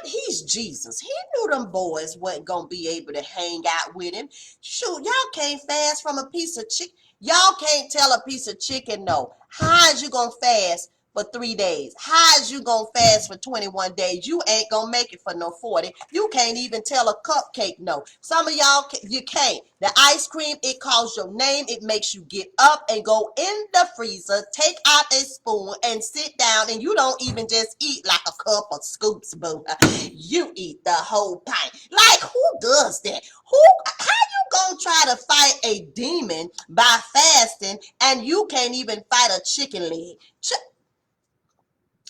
He's Jesus. He knew them boys wasn't going to be able to hang out with him. Shoot, y'all can't fast from a piece of chicken. Y'all can't tell a piece of chicken no. How is you going to fast for 3 days? How is you going to fast for 21 days? You ain't going to make it for no 40. You can't even tell a cupcake no. Some of y'all, you can't. The ice cream, it calls your name. It makes you get up and go in the freezer, take out a spoon and sit down, and you don't even just eat like a cup of scoops, boo. You eat the whole pint. Like, who does that? How you gonna try to fight a demon by fasting and you can't even fight a chicken leg?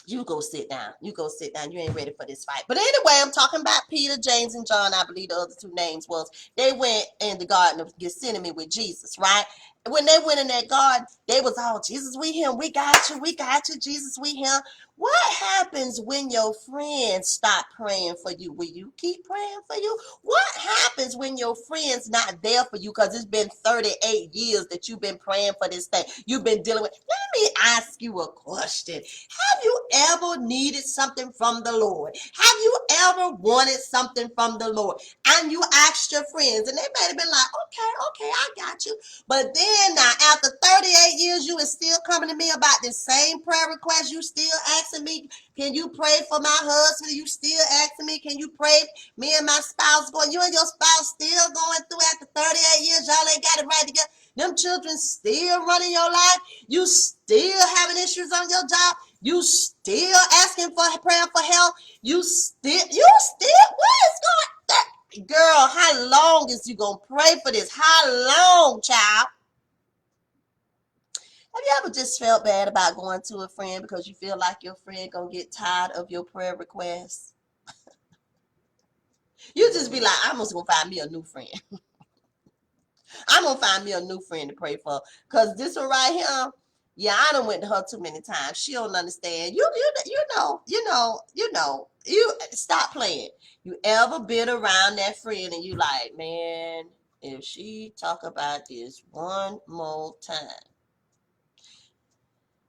You go sit down. You go sit down. You ain't ready for this fight. But anyway, I'm talking about Peter, James, and John. I believe the other 2 names was. They went in the Garden of Gethsemane with Jesus, right? When they went in that garden, they was all, Jesus, we him. We got you, Jesus, we him. What happens when your friends stop praying for you? Will you keep praying for you? What happens when your friend's not there for you because it's been 38 years that you've been praying for this thing? You've been dealing with. Let me ask you a question. Have you ever needed something from the Lord? Have you ever wanted something from the Lord? And you asked your friends, and they may have been like, okay, I got you. But then now, after 38 years, you is still coming to me about the same prayer request. You still asking me, can you pray for my husband? You still asking me, can you pray? Me and my spouse going, you and your spouse still going through after 38 years. Y'all ain't got it right together. Them children still running your life. You still having issues on your job. You still asking for prayer for help. You still, what is going on? Girl, how long is you going to pray for this? How long, child? Have you ever just felt bad about going to a friend because you feel like your friend going to get tired of your prayer requests? You just be like, I'm just going to find me a new friend. I'm going to find me a new friend to pray for. Because this one right here, yeah, I done went to her too many times. She don't understand. You stop playing. You ever been around that friend and you like, man, if she talk about this one more time,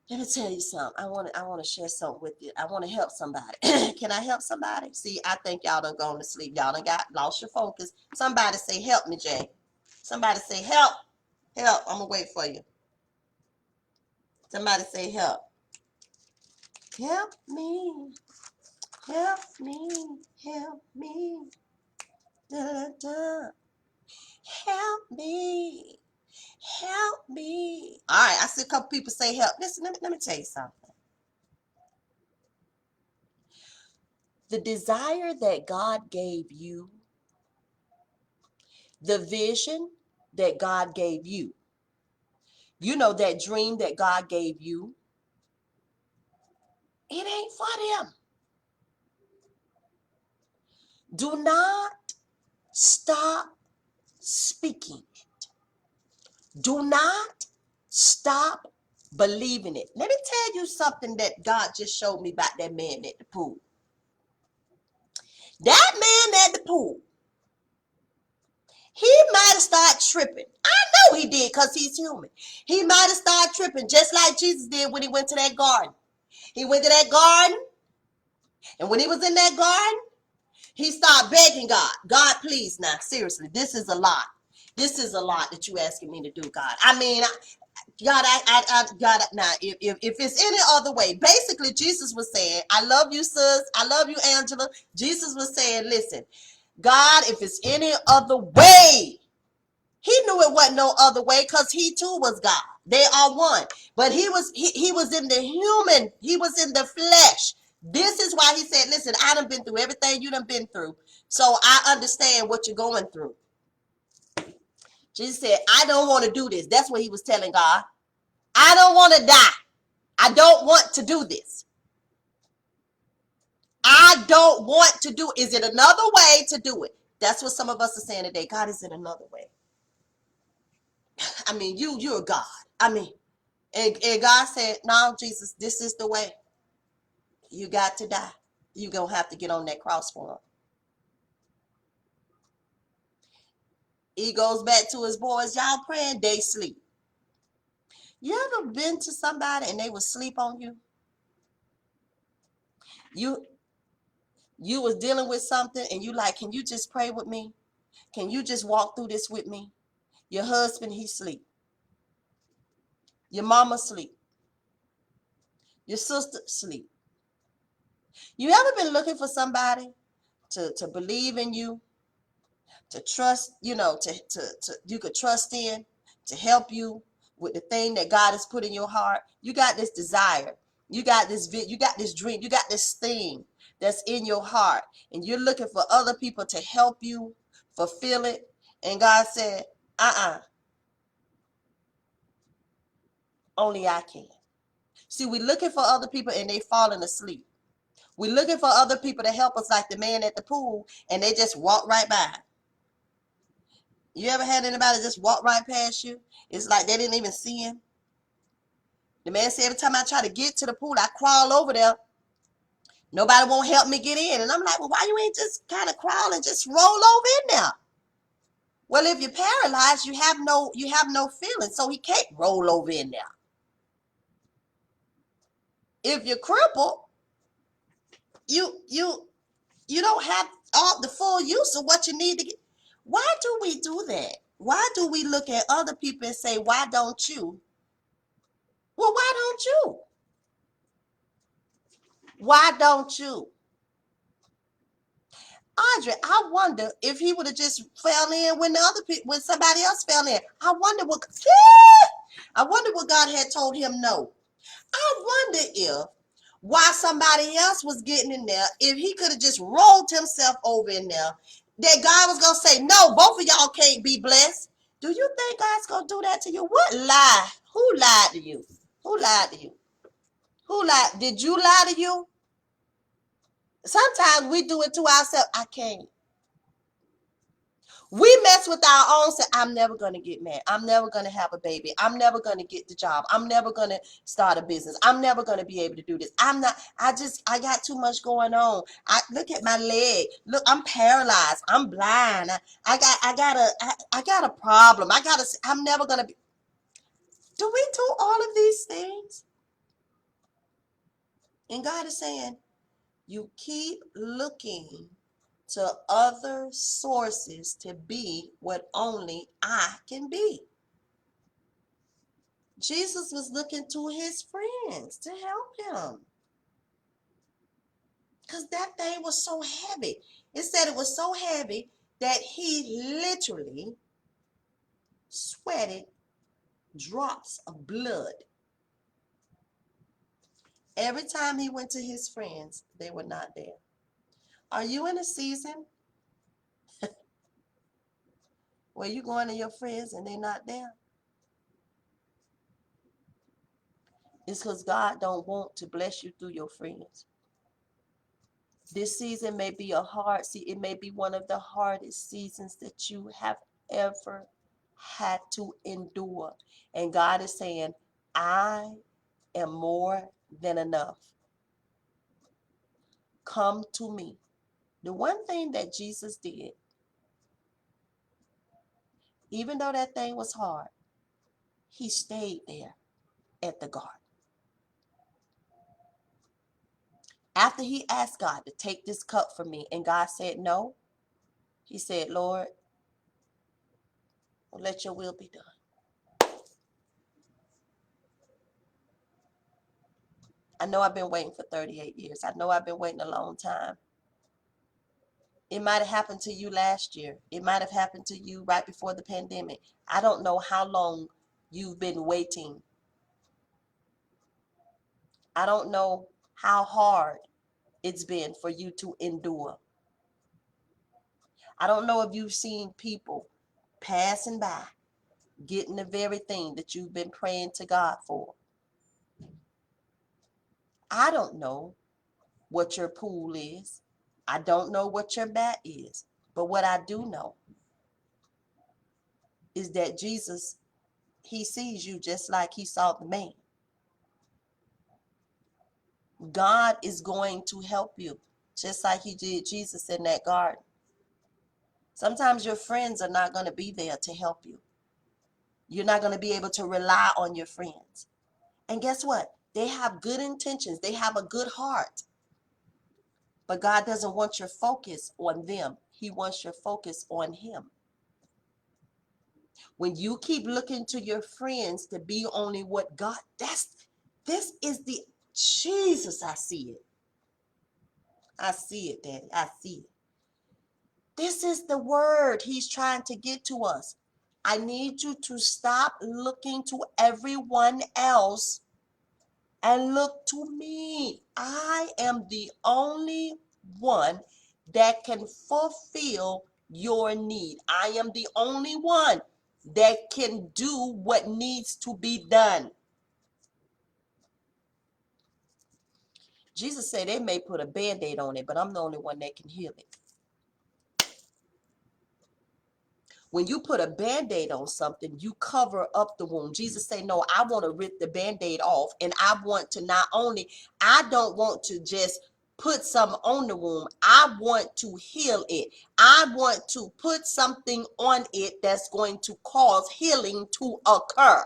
let me tell you something. I want to share something with you. I want to help somebody. Can I help somebody? See, I think y'all done gone to sleep. Y'all done lost your focus. Somebody say, help me, Jay. Somebody say, help. Help. I'm going to wait for you. Somebody say, help. Help me. Help me. Help me. Da, da, da. Help me. Help me. All right. I see a couple people say help. Listen, let me tell you something. The desire that God gave you, the vision that God gave you, that dream that God gave you, it ain't for them. Do not stop speaking it. Do not stop believing it. Let me tell you something that God just showed me about that man at the pool. That man at the pool, he might have started tripping. I know he did because he's human. He might have started tripping just like Jesus did when he went to that garden. He went to that garden, and when he was in that garden, he started begging God. God, please, now, seriously, this is a lot. This is a lot that you asking me to do, God. I mean, God, God, now, if it's any other way, basically, Jesus was saying, I love you, sis. I love you, Angela. Jesus was saying, listen, God, if it's any other way, he knew it wasn't no other way because he too was God. They are one. But he was in the human. He was in the flesh. This is why he said, listen, I done been through everything you done been through. So I understand what you're going through. Jesus said, I don't want to do this. That's what he was telling God. I don't want to die. I don't want to do this. I don't want to do. Is it another way to do it? That's what some of us are saying today. God, is it another way? I mean, you're God. I mean, and God said, no, Jesus, this is the way. You got to die. You're going to have to get on that cross for him. He goes back to his boys. Y'all praying, they sleep. You ever been to somebody and they would sleep on you? You was dealing with something and you like, can you just pray with me? Can you just walk through this with me? Your husband, he sleep. Your mama sleep. Your sister sleep. You ever been looking for somebody to believe in you, to trust, to you could trust in, to help you with the thing that God has put in your heart? You got this desire. You got this you got this dream. You got this thing that's in your heart, and you're looking for other people to help you fulfill it. And God said, only I can. See, we're looking for other people and they falling asleep. We're looking for other people to help us like the man at the pool and they just walk right by. You ever had anybody just walk right past you? It's like they didn't even see him. The man said, every time I try to get to the pool, I crawl over there. Nobody won't help me get in. And I'm like, well, why you ain't just kind of crawl and just roll over in there? Well, if you're paralyzed, you have no feeling, so he can't roll over in there. If you're crippled, you don't have all the full use of what you need to get. Why do we do that? Why do we look at other people and say, why don't you? Well, why don't you? Why don't you? Audrey, I wonder if he would have just fell in when when somebody else fell in. I wonder what God had told him no. I wonder if while somebody else was getting in there, if he could have just rolled himself over in there, that God was gonna say, no, both of y'all can't be blessed. Do you think God's gonna do that to you? What lie? Who lied to you? Who lied to you? Who lied? Did you lie to you? Sometimes we do it to ourselves. I can't. We mess with our own self. I'm never going to get married. I'm never going to have a baby. I'm never going to get the job. I'm never going to start a business. I'm never going to be able to do this. I got too much going on. Look at my leg. Look, I'm paralyzed. I'm blind. I got a problem. I'm never going to be. Do we do all of these things? And God is saying, you keep looking to other sources to be what only I can be. Jesus was looking to his friends to help him because that thing was so heavy. It said it was so heavy that he literally sweated drops of blood. Every time he went to his friends, they were not there. Are you in a season where you're going to your friends and they're not there? It's because God don't want to bless you through your friends. This season may be a hard season. It may be one of the hardest seasons that you have ever had to endure. And God is saying, I am more than enough. Come to me. The one thing that Jesus did, even though that thing was hard, he stayed there at the garden. After he asked God to take this cup from me, and God said no, he said, Lord, let your will be done. I know I've been waiting for 38 years. I know I've been waiting a long time. It might have happened to you last year. It might have happened to you right before the pandemic. I don't know how long you've been waiting. I don't know how hard it's been for you to endure. I don't know if you've seen people passing by, getting the very thing that you've been praying to God for. I don't know what your pool is. I don't know what your bat is. But what I do know is that Jesus, he sees you just like he saw the man. God is going to help you just like he did Jesus in that garden. Sometimes your friends are not going to be there to help you. You're not going to be able to rely on your friends. And guess what? They have good intentions. They have a good heart. But God doesn't want your focus on them. He wants your focus on him. When you keep looking to your friends to be only what God, this is the Jesus, I see it. I see it, Daddy. I see it. This is the word he's trying to get to us. I need you to stop looking to everyone else and look to me. I am the only one that can fulfill your need. I am the only one that can do what needs to be done. Jesus said they may put a band-aid on it, but I'm the only one that can heal it. When you put a band-aid on something, you cover up the wound. Jesus said, no, I want to rip the band-aid off. And I don't want to just put some on the wound. I want to heal it. I want to put something on it that's going to cause healing to occur.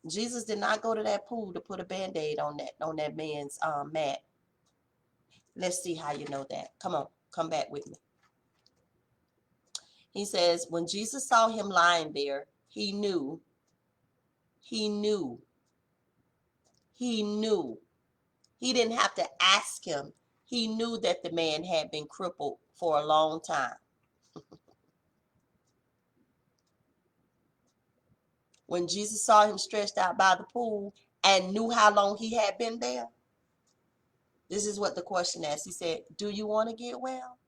Jesus did not go to that pool to put a band-aid on that man's mat. Let's see how you know that. Come on, come back with me. He says, when Jesus saw him lying there, he knew. He He didn't have to ask him. He knew that the man had been crippled for a long time. When Jesus saw him stretched out by the pool and knew how long he had been there, this is what the question asked. He said, "Do you want to get well?"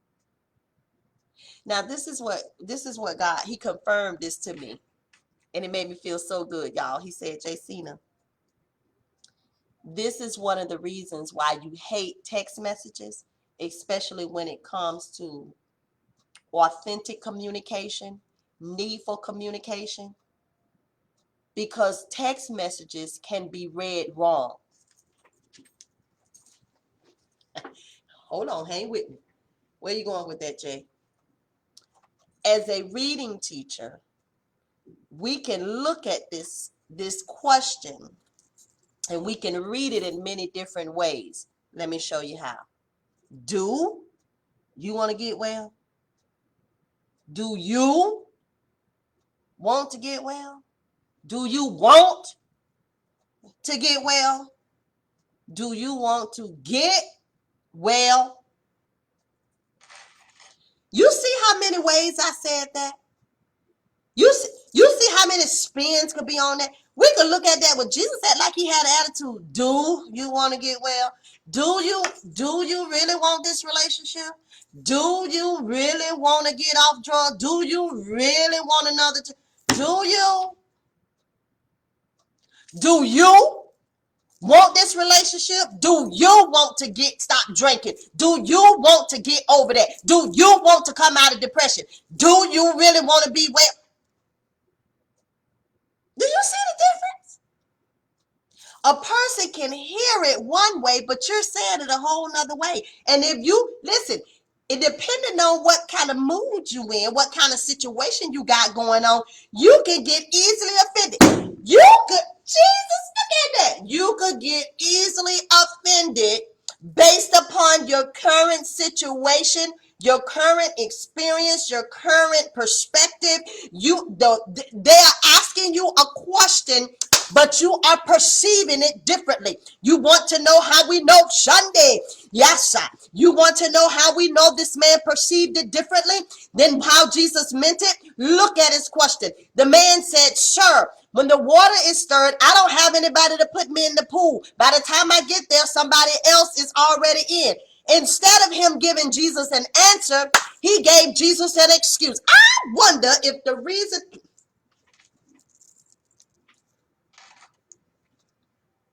Now, this is what God, he confirmed this to me. And it made me feel so good, y'all. He said, "Jacinna, this is one of the reasons why you hate text messages, especially when it comes to authentic communication, needful communication, because text messages can be read wrong." Hold on, hang with me. Where you going with that, Jay? As a reading teacher, we can look at this question and we can read it in many different ways. Let me show you how. Do you want to get well? Do you want to get well? Do you want to get well? Do you want to get well? You see how many ways I said that? You see how many spins could be on that? We could look at that what Jesus said, like he had an attitude. Do you want to get well? Do you really want this relationship? Do you really want to get off drugs? Do you really want another? Do you? Do you want this relationship? Do you want to stop drinking? Do you want to get over that? Do you want to come out of depression? Do you really want to be well? Do you see the difference? A person can hear it one way, but you're saying it a whole nother way. And if you listen, it depending on what kind of mood you in, what kind of situation you got going on, you can get easily offended. Jesus, look at that. You could get easily offended based upon your current situation, your current experience, your current perspective. They are asking you a question, but you are perceiving it differently. You want to know how we know Sunday. Yes, sir. You want to know how we know this man perceived it differently than how Jesus meant it? Look at his question. The man said, "Sir, when the water is stirred, I don't have anybody to put me in the pool. By the time I get there, somebody else is already in." Instead of him giving Jesus an answer, he gave Jesus an excuse. I wonder if the reason...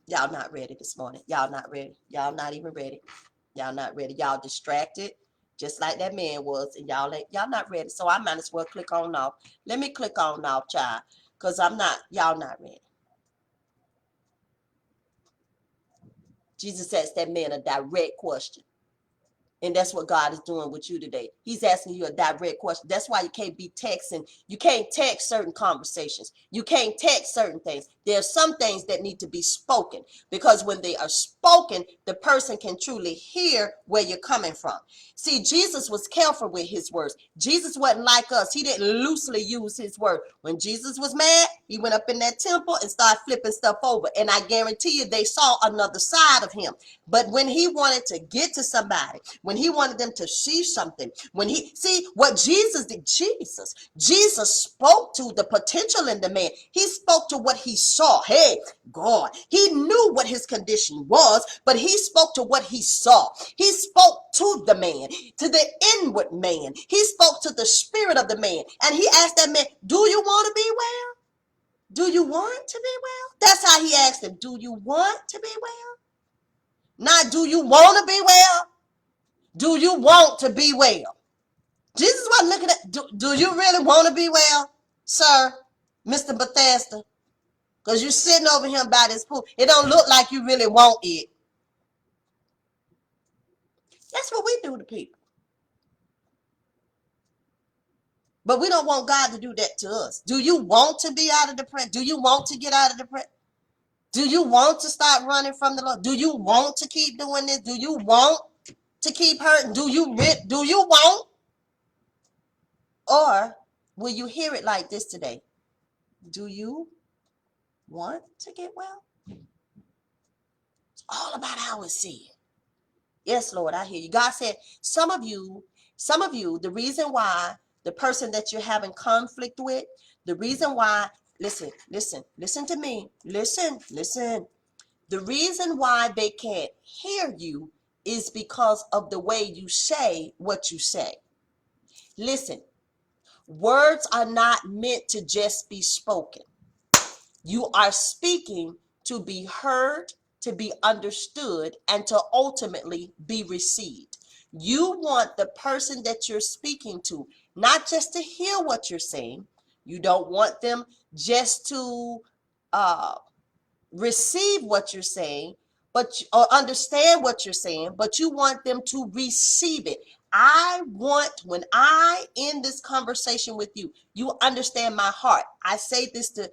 Y'all not ready this morning. Y'all not ready. Y'all not even ready. Y'all not ready. Y'all distracted, just like that man was, and y'all not ready. So I might as well click on off. Let me click on off, child, because y'all not ready. Jesus asked that man a direct question. And that's what God is doing with you today. He's asking you a direct question. That's why you can't be texting. You can't text certain conversations. You can't text certain things. There are some things that need to be spoken, because when they are spoken, the person can truly hear where you're coming from. See, Jesus was careful with his words. Jesus wasn't like us. He didn't loosely use his word. When Jesus was mad, he went up in that temple and started flipping stuff over. And I guarantee you they saw another side of him. But when he wanted to get to somebody, when he wanted them to see something, see what Jesus did, Jesus spoke to the potential in the man. He spoke to what he saw. Hey, God, he knew what his condition was, but he spoke to what he saw. He spoke to the man, to the inward man. He spoke to the spirit of the man. And he asked that man, "Do you want to be well? Do you want to be well?" That's how he asked him. Do you want to be well? Not do you want to be well? Do you want to be well? Jesus wasn't looking at, do you really want to be well, sir, Mr. Bethesda? Because you're sitting over here by this pool. It don't look like you really want it. That's what we do to people. But we don't want God to do that to us. Do you want to be out of depression? Do you want to get out of depression? Do you want to stop running from the Lord? Do you want to keep doing this? Do you want to keep hurting? Do you want? Or will you hear it like this today? Do you want to get well? all about how it's said. Yes, Lord, I hear you. God said, some of you, the reason why the person that you're having conflict with, the reason why, listen to me. Listen. The reason why they can't hear you is because of the way you say what you say. Listen, words are not meant to just be spoken. You are speaking to be heard, to be understood, and to ultimately be received. You want the person that you're speaking to not just to hear what you're saying. You don't want them just to uh, receive what you're saying, or understand what you're saying, but you want them to receive it. I want, when I end this conversation with you, you understand my heart. I say this to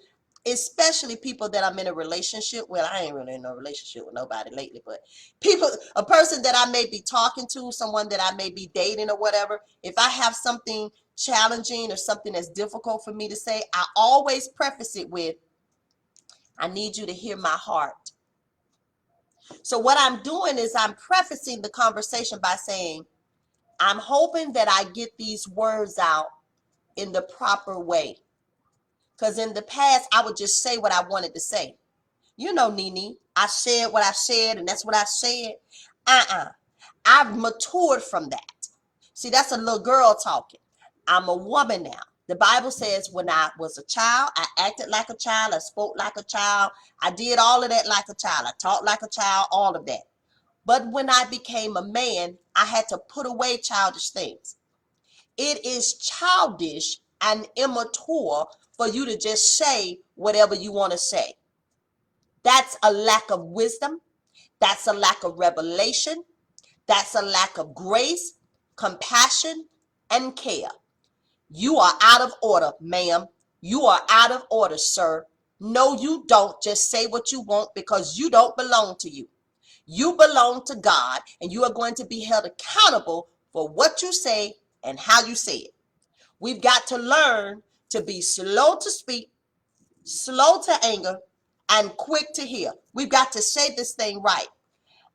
especially people that I'm in a relationship with. I ain't really in a relationship with nobody lately, but people, a person that I may be talking to, someone that I may be dating or whatever, if I have something challenging or something that's difficult for me to say, I always preface it with, I need you to hear my heart. So what I'm doing is I'm prefacing the conversation by saying, I'm hoping that I get these words out in the proper way. Because in the past, I would just say what I wanted to say. You know, Nene, I said what I said, and that's what I said. I've matured from that. See, that's a little girl talking. I'm a woman now. The Bible says when I was a child, I acted like a child, I spoke like a child, I did all of that like a child, I talked like a child, all of that. But when I became a man, I had to put away childish things. It is childish and immature for you to just say whatever you want to say. That's a lack of wisdom. That's a lack of revelation. That's a lack of grace, compassion, and care. You are out of order, ma'am. You are out of order, sir. No, you don't just say what you want, because you don't belong to you. You belong to God, and you are going to be held accountable for what you say and how you say it. We've got to learn to be slow to speak, slow to anger, and quick to hear. We've got to say this thing right.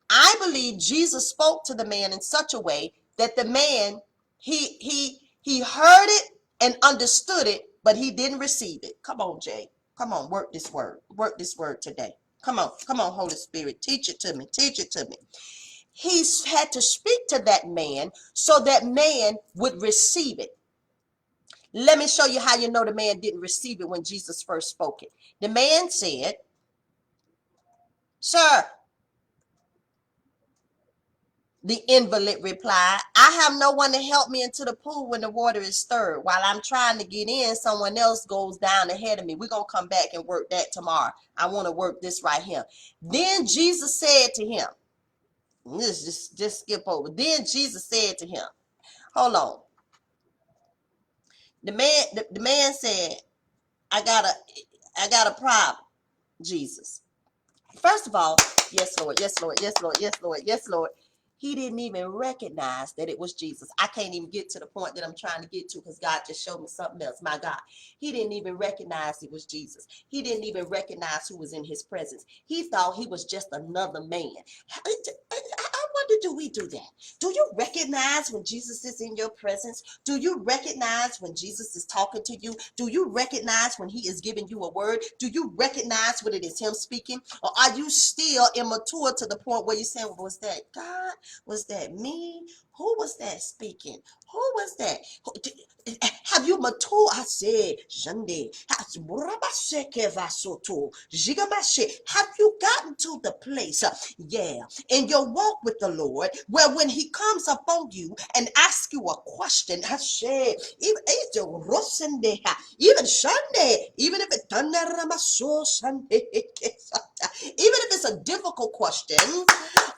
I believe Jesus spoke to the man in such a way that the man, he heard it and understood it, but he didn't receive it. Come on, Jay. Come on, work this word. Work this word today. Come on, Holy Spirit. Teach it to me. Teach it to me. He had to speak to that man so that man would receive it. Let me show you how you know the man didn't receive it when Jesus first spoke it. The man said, "Sir," the invalid replied, "I have no one to help me into the pool when the water is stirred. While I'm trying to get in, someone else goes down ahead of me. We're going to come back and work that tomorrow. I want to work this right here." Then Jesus said to him, just skip over. Then Jesus said to him, hold on. The man said, I got a problem, Jesus. First of all, yes, Lord, yes, Lord, yes, Lord, yes, Lord, yes, Lord. He didn't even recognize that it was Jesus. I can't even get to the point that I'm trying to get to because God just showed me something else. My God, he didn't even recognize it was Jesus. He didn't even recognize who was in his presence. He thought he was just another man. I wonder, do we do that? Do you recognize when Jesus is in your presence? Do you recognize when Jesus is talking to you? Do you recognize when he is giving you a word? Do you recognize when it is him speaking? Or are you still immature to the point where you're saying, well, was that God? Was that me? Who was that speaking? Who was that? Have you matured? I said, Sunday. Have you gotten to the place, in your walk with the Lord, where when he comes upon you and asks you a question, I said, even Sunday, even if it Sunday, even if it's a difficult question,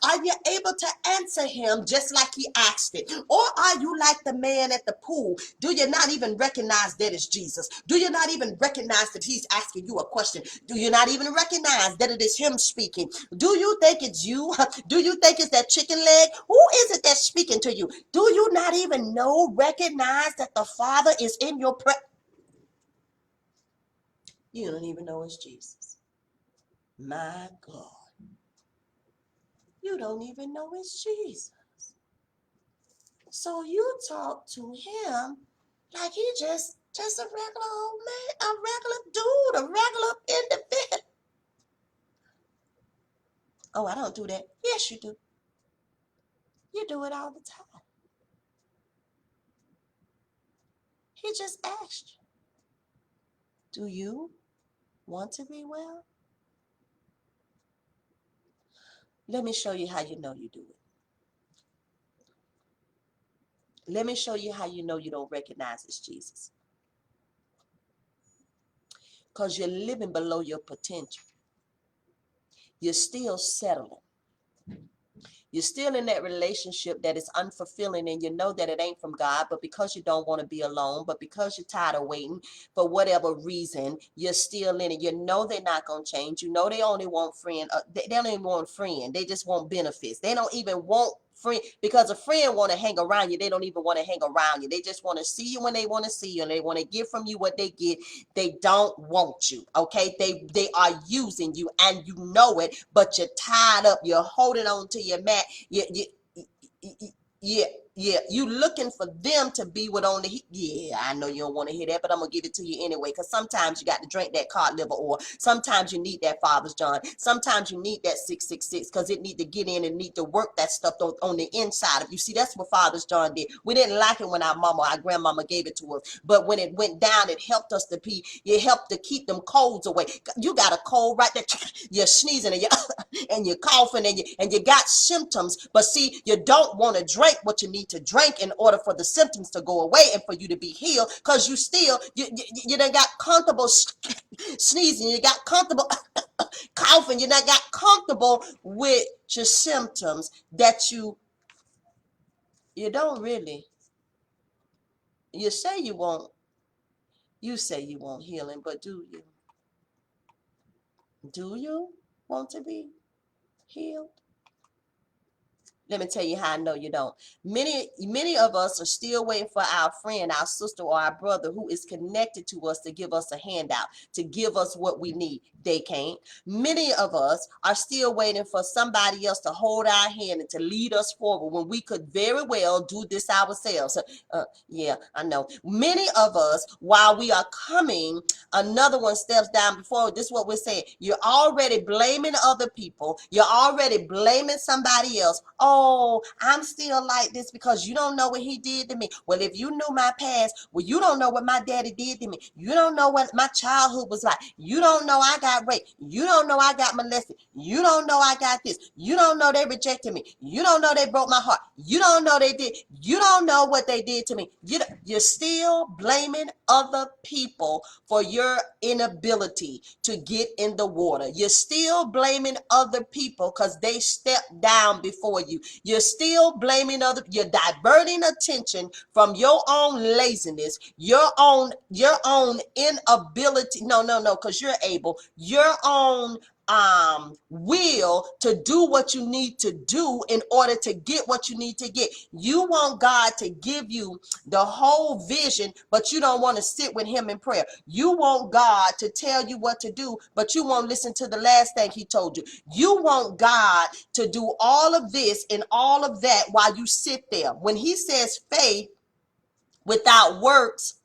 are you able to answer him just like he asked it? Or are you like the man at the pool? Do you not even recognize that it's Jesus? Do you not even recognize that he's asking you a question? Do you not even recognize that it is him speaking? Do you think it's you? Do you think it's that chicken leg? Who is it that's speaking to you? Do you not even recognize that the Father is in your presence? You don't even know it's Jesus. My God. You don't even know it's Jesus. So you talk to him like he just a regular old man, a regular dude, a regular individual. Oh, I don't do that. Yes, you do. You do it all the time. He just asked you, do you want to be well? Let me show you how you know you do it. Let me show you how you know you don't recognize it's Jesus. Because you're living below your potential. You're still settling. You're still in that relationship that is unfulfilling, and you know that it ain't from God, but because you don't want to be alone, but because you're tired of waiting for whatever reason, you're still in it. You know they're not going to change. You know they only want friend. They don't even want friend. They just want benefits. They don't even want friend, because a friend want to hang around you. They don't even want to hang around you. They just want to see you when they want to see you, and they want to get from you what they get. They don't want you. Okay, they are using you, and you know it, but you're tied up. You're holding on to your mat. Yeah, yeah, you looking for them to be what only yeah, I know you don't want to hear that, but I'm gonna give it to you anyway, because sometimes you got to drink that cod liver oil. Sometimes you need that Father's John. Sometimes you need that 666, because it need to get in and need to work that stuff on the inside of you. See, that's what Father's John did. We didn't like it when our grandmama gave it to us, but when it went down, it helped us to pee. It helped to keep them colds away. You got a cold right there, you're sneezing and you're coughing and you got symptoms, but see, you don't want to drink what you need to drink in order for the symptoms to go away and for you to be healed, because you done got comfortable sneezing, you got comfortable coughing, you done got comfortable with your symptoms that you don't really, you say you want healing, but do you want to be healed? Let me tell you how I know you don't. Many of us are still waiting for our friend, our sister, or our brother who is connected to us to give us a handout, to give us what we need. They can't. Many of us are still waiting for somebody else to hold our hand and to lead us forward when we could very well do this ourselves. Yeah, I know. Many of us, while we are coming, another one steps down before. This is what we're saying. You're already blaming other people. You're already blaming somebody else. Oh, I'm still like this because you don't know what he did to me. Well, if you knew my past, well, you don't know what my daddy did to me. You don't know what my childhood was like. You don't know I got raped. You don't know I got molested. You don't know I got this. You don't know they rejected me. You don't know they broke my heart. You don't know they did. You don't know what they did to me. You're still blaming other people for your inability to get in the water. You're still blaming other people because they stepped down before you. You're still blaming you're diverting attention from your own laziness, your own inability. No, because you're able, your own will to do what you need to do in order to get what you need to get. You want God to give you the whole vision, but you don't want to sit with him in prayer. You want God to tell you what to do, but you won't listen to the last thing he told you. You want God to do all of this and all of that while you sit there. When he says faith without works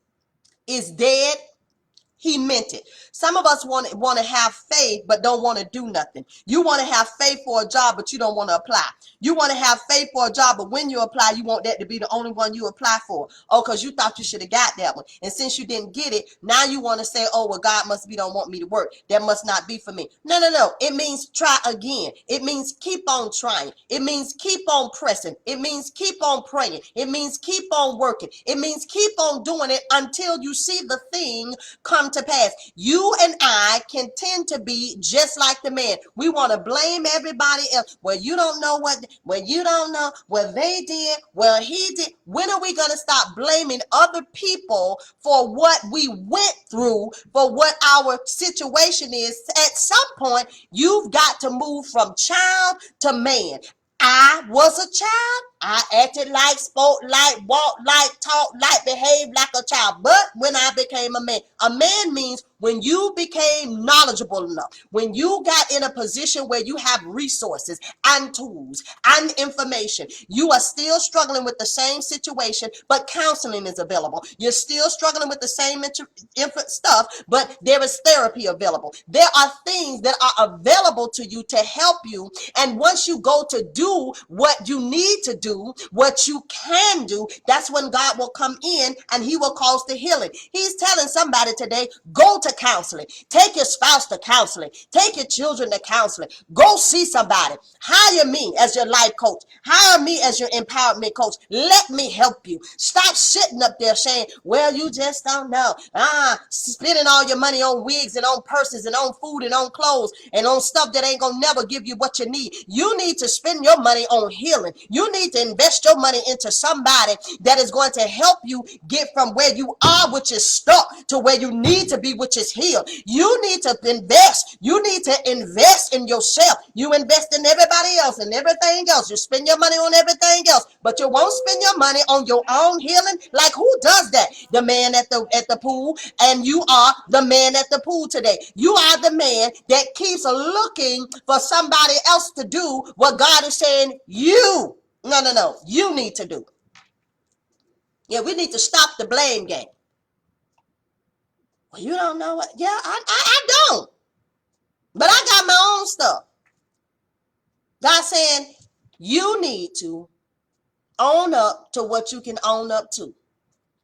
is dead, he meant it. Some of us want to have faith but don't want to do nothing. You want to have faith for a job but you don't want to apply. You want to have faith for a job, but when you apply, you want that to be the only one you apply for. Oh, because you thought you should have got that one. And since you didn't get it, now you want to say, oh, well, God must be don't want me to work. That must not be for me. No. It means try again. It means keep on trying. It means keep on pressing. It means keep on praying. It means keep on working. It means keep on doing it until you see the thing come to pass. You and I can tend to be just like the man. We want to blame everybody else. Well, you don't know well, you don't know. Well, they did. Well, he did. When are we going to stop blaming other people for what we went through, for what our situation is? At some point, you've got to move from child to man. I was a child. I acted like, spoke like, walked like, talked like, behaved like a child. But when I became a man means when you became knowledgeable enough, when you got in a position where you have resources and tools and information, you are still struggling with the same situation, but counseling is available. You're still struggling with the same stuff, but there is therapy available. There are things that are available to you to help you. And once you go to do what you need to do, what you can do, that's when God will come in and he will cause the healing. He's telling somebody today, go to counseling. Take your spouse to counseling. Take your children to counseling. Go see somebody. Hire me as your life coach. Hire me as your empowerment coach. Let me help you. Stop sitting up there saying, well, you just don't know. Spending all your money on wigs and on purses and on food and on clothes and on stuff that ain't gonna never give you what you need. You need to spend your money on healing. You need to invest your money into somebody that is going to help you get from where you are, which is stuck, to where you need to be, which is healed. You need to invest. You need to invest in yourself. You invest in everybody else and everything else. You spend your money on everything else, but you won't spend your money on your own healing. Like, who does that? The man at the pool, and you are the man at the pool today. You are the man that keeps looking for somebody else to do what God is saying you need to do. Yeah, we need to stop the blame game. Well, you don't know what? Yeah, I don't. But I got my own stuff. God saying you need to own up to what you can own up to.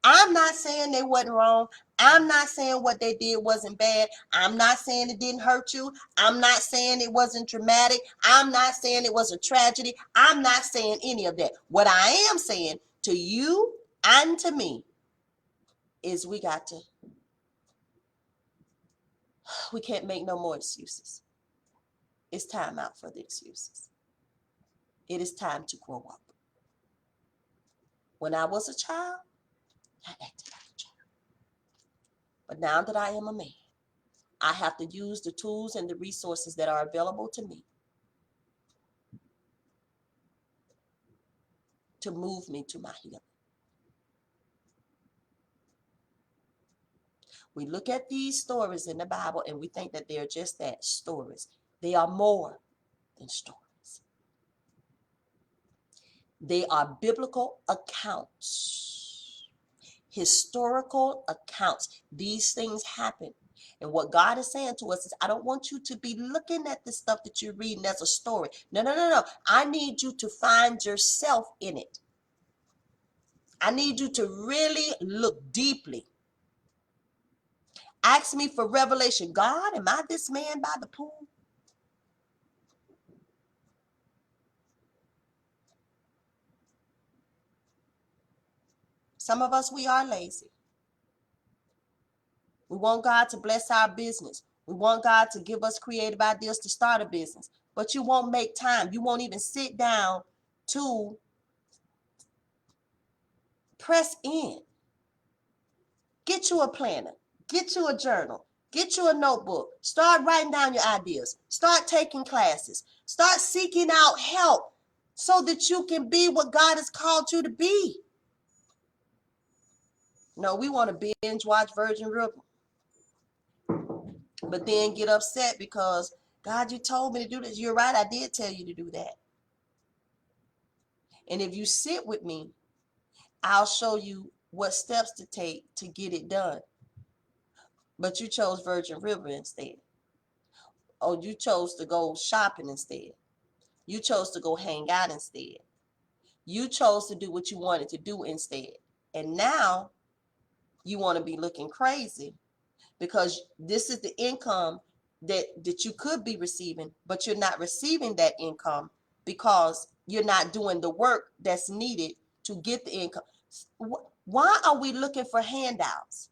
I'm not saying they wasn't wrong. I'm not saying what they did wasn't bad. I'm not saying it didn't hurt you. I'm not saying it wasn't traumatic. I'm not saying it was a tragedy. I'm not saying any of that. What I am saying to you and to me is we can't make no more excuses. It's time out for the excuses. It is time to grow up. When I was a child, I acted like a child. But now that I am a man, I have to use the tools and the resources that are available to me to move me to my healing. We look at these stories in the Bible and we think that they're just that, stories. They are more than stories. They are biblical accounts, historical accounts. These things happen. And what God is saying to us is, I don't want you to be looking at the stuff that you're reading as a story. No. I need you to find yourself in it. I need you to really look deeply. Ask me for revelation. God, am I this man by the pool? Some of us, we are lazy. We want God to bless our business. We want God to give us creative ideas to start a business. But you won't make time. You won't even sit down to press in. Get you a planner. Get you a journal. Get you a notebook. Start writing down your ideas. Start taking classes. Start seeking out help so that you can be what God has called you to be. No, we want to binge watch Virgin River, but then get upset because, God, you told me to do this. You're right, I did tell you to do that. And if you sit with me, I'll show you what steps to take to get it done. But you chose Virgin River instead. Oh, you chose to go shopping instead. You chose to go hang out instead. You chose to do what you wanted to do instead. And now you want to be looking crazy because this is the income that you could be receiving, but you're not receiving that income because you're not doing the work that's needed to get the income. Why are we looking for handouts?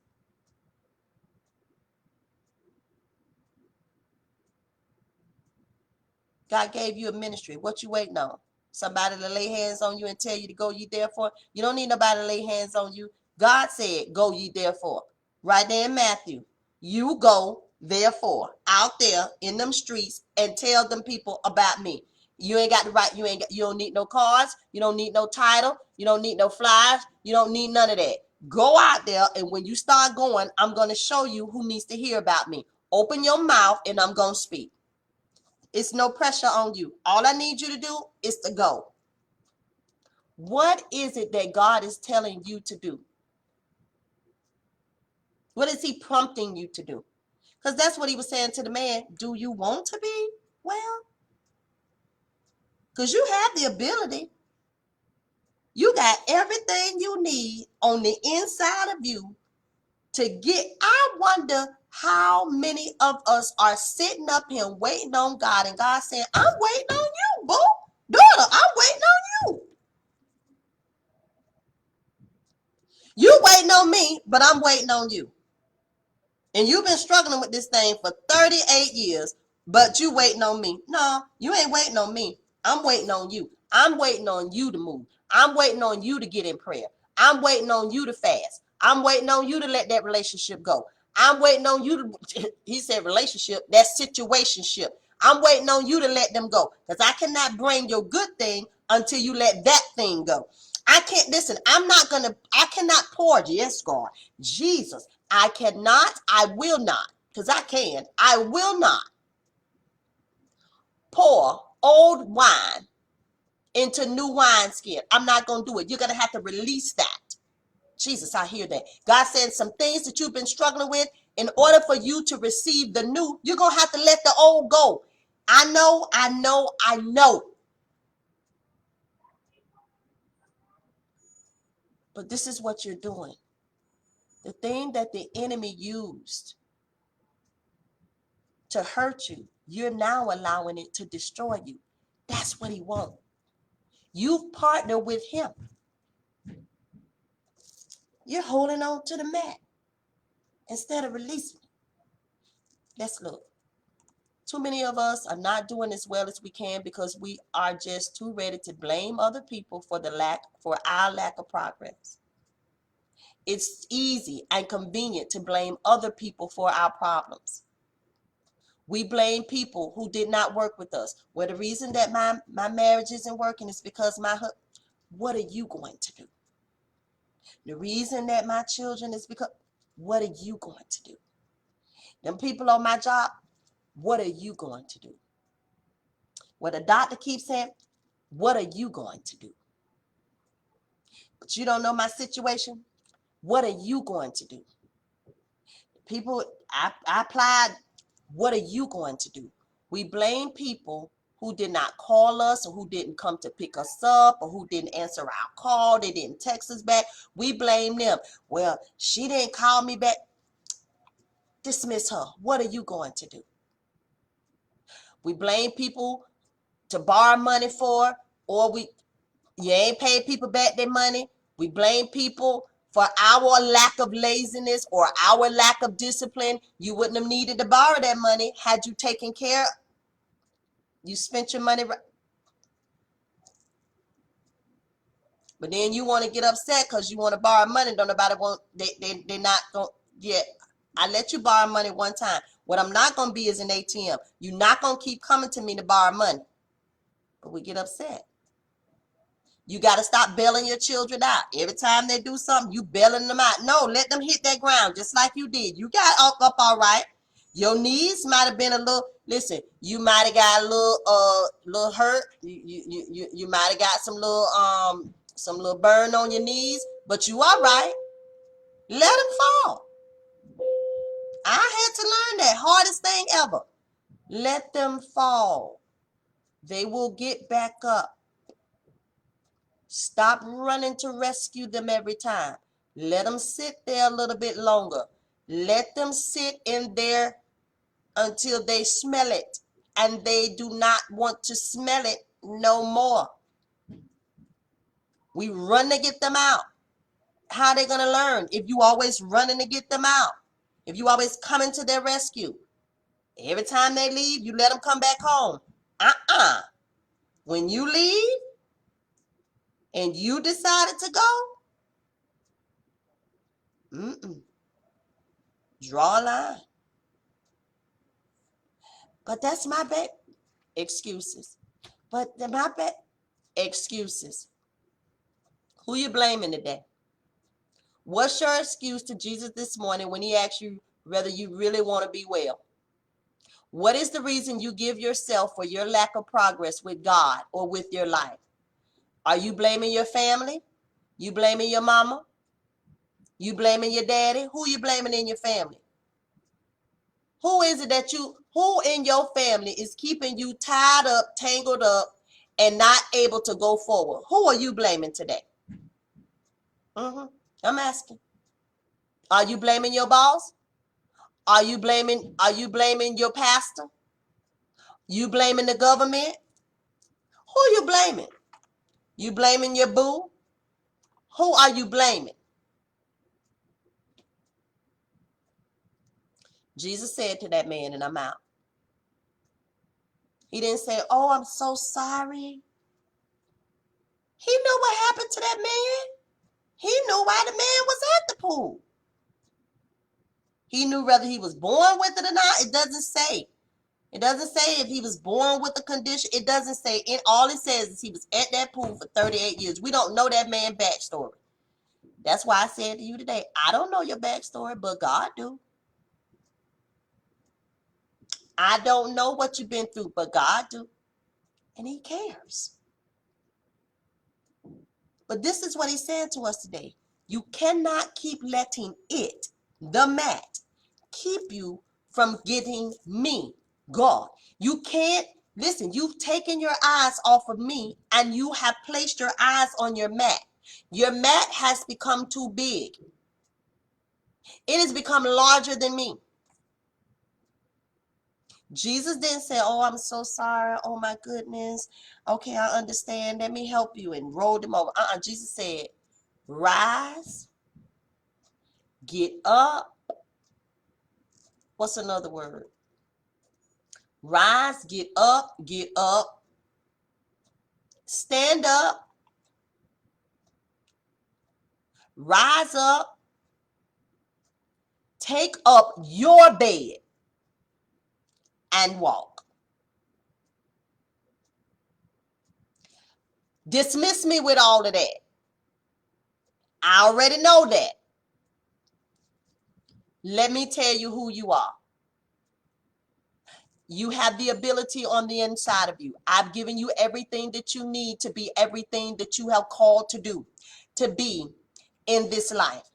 God gave you a ministry. What you waiting on? Somebody to lay hands on you and tell you to go ye therefore? You don't need nobody to lay hands on you. God said, go ye therefore. Right there in Matthew. You go therefore out there in them streets and tell them people about me. You ain't got the right. You don't need no cards. You don't need no title. You don't need no flyers. You don't need none of that. Go out there, and when you start going, I'm going to show you who needs to hear about me. Open your mouth, and I'm going to speak. It's no pressure on you. All I need you to do is to go. What is it that God is telling you to do? What is he prompting you to do? Because that's what he was saying to the man. Do you want to be well? Because you have the ability. You got everything you need on the inside of you to get. I wonder how many of us are sitting up here waiting on God, and God saying, I'm waiting on you, boo. Daughter, I'm waiting on you. You waiting on me, but I'm waiting on you. And you've been struggling with this thing for 38 years, but you waiting on me. No, you ain't waiting on me. I'm waiting on you. I'm waiting on you to move. I'm waiting on you to get in prayer. I'm waiting on you to fast. I'm waiting on you to let that relationship go. I'm waiting on you to, he said relationship, that's situationship. I'm waiting on you to let them go, because I cannot bring your good thing until you let that thing go. I can't, listen, I cannot pour, yes, God, Jesus. I cannot, I will not, because I will not pour old wine into new wineskin. I'm not going to do it. You're going to have to release that. Jesus, I hear that. God said some things that you've been struggling with, in order for you to receive the new, you're going to have to let the old go. I know. But this is what you're doing. The thing that the enemy used to hurt you, you're now allowing it to destroy you. That's what he wants. You've partnered with him. You're holding on to the mat instead of releasing it. Let's look. Too many of us are not doing as well as we can because we are just too ready to blame other people for our lack of progress. It's easy and convenient to blame other people for our problems. We blame people who did not work with us. Well, the reason that my marriage isn't working is because what are you going to do? The reason that my children is because, what are you going to do? Them people on my job, what are you going to do? What the doctor keeps saying, what are you going to do? But you don't know my situation. What are you going to do? People, I applied. What are you going to do? We blame people who did not call us, or who didn't come to pick us up, or who didn't answer our call. They didn't text us back. We blame them. Well, she didn't call me back. Dismiss her. What are you going to do? We blame people to borrow money for, or you ain't paid people back their money. We blame people for our lack of laziness or our lack of discipline. You wouldn't have needed to borrow that money had you taken care. You spent your money. But then you want to get upset because you want to borrow money. Don't nobody want, they not going, yeah, I let you borrow money one time. What I'm not going to be is an ATM. You're not going to keep coming to me to borrow money. But we get upset. You got to stop bailing your children out. Every time they do something, you bailing them out. No, let them hit that ground just like you did. You got up all right. Your knees might have been a little, listen, you might have got a little hurt. You might have got some little burn on your knees, but you all right. Let them fall. I had to learn that hardest thing ever. Let them fall. They will get back up. Stop running to rescue them every time. Let them sit there a little bit longer. Let them sit in there until they smell it, and they do not want to smell it no more. We run to get them out. How are they going to learn if you always running to get them out? If you always coming to their rescue? Every time they leave, you let them come back home. When you leave and you decided to go, draw a line. But that's my bad. Excuses. But my bad. Excuses. Who you blaming today? What's your excuse to Jesus this morning when he asks you whether you really want to be well? What is the reason you give yourself for your lack of progress with God or with your life? Are you blaming your family? You blaming your mama? You blaming your daddy? Who you blaming in your family? Who is it who in your family is keeping you tied up, tangled up, and not able to go forward? Who are you blaming today? I'm asking. Are you blaming your boss? Are you blaming your pastor? You blaming the government? Who are you blaming? You blaming your boo? Who are you blaming? Jesus said to that man, and I'm out. He didn't say, oh, I'm so sorry. He knew what happened to that man. He knew why the man was at the pool. He knew whether he was born with it or not. It doesn't say. It doesn't say if he was born with the condition. It doesn't say. All it says is he was at that pool for 38 years. We don't know that man's backstory. That's why I said to you today, I don't know your backstory, but God do. I don't know what you've been through, but God do. And he cares. But this is what he's saying to us today. You cannot keep letting the mat, keep you from getting me, God. You can't, listen, you've taken your eyes off of me and you have placed your eyes on your mat. Your mat has become too big. It has become larger than me. Jesus didn't say, oh, I'm so sorry. Oh, my goodness. Okay, I understand. Let me help you, and rolled him over. Jesus said, rise, get up. What's another word? Rise, get up, stand up, rise up, take up your bed and walk. Dismiss me with all of that. I already know that. Let me tell you who you are. You have the ability on the inside of you. I've given you everything that you need to be everything that you have called to do, to be in this life.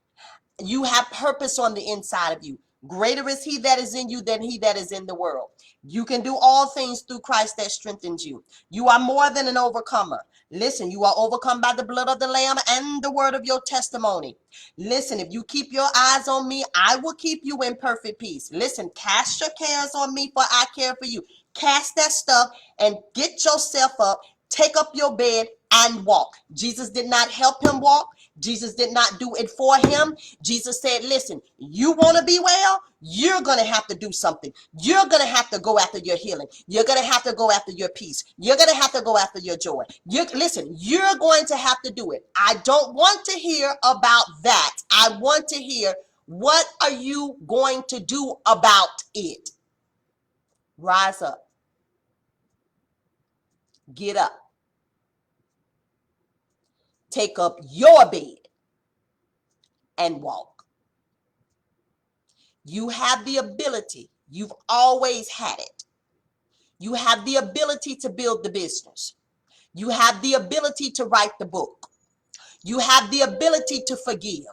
You have purpose on the inside of you. Greater is he that is in you than he that is in the world. You can do all things through Christ that strengthens you. You are more than an overcomer. Listen, you are overcome by the blood of the Lamb and the word of your testimony. Listen, if you keep your eyes on me, I will keep you in perfect peace. Listen, cast your cares on me, for I care for you. Cast that stuff and get yourself up, take up your bed and walk. Jesus did not help him walk. Jesus did not do it for him. Jesus said, listen, you want to be well? You're going to have to do something. You're going to have to go after your healing. You're going to have to go after your peace. You're going to have to go after your joy. Listen, you're going to have to do it. I don't want to hear about that. I want to hear, what are you going to do about it? Rise up. Get up. Take up your bed and walk. You have the ability. You've always had it. You have the ability to build the business. You have the ability to write the book. You have the ability to forgive.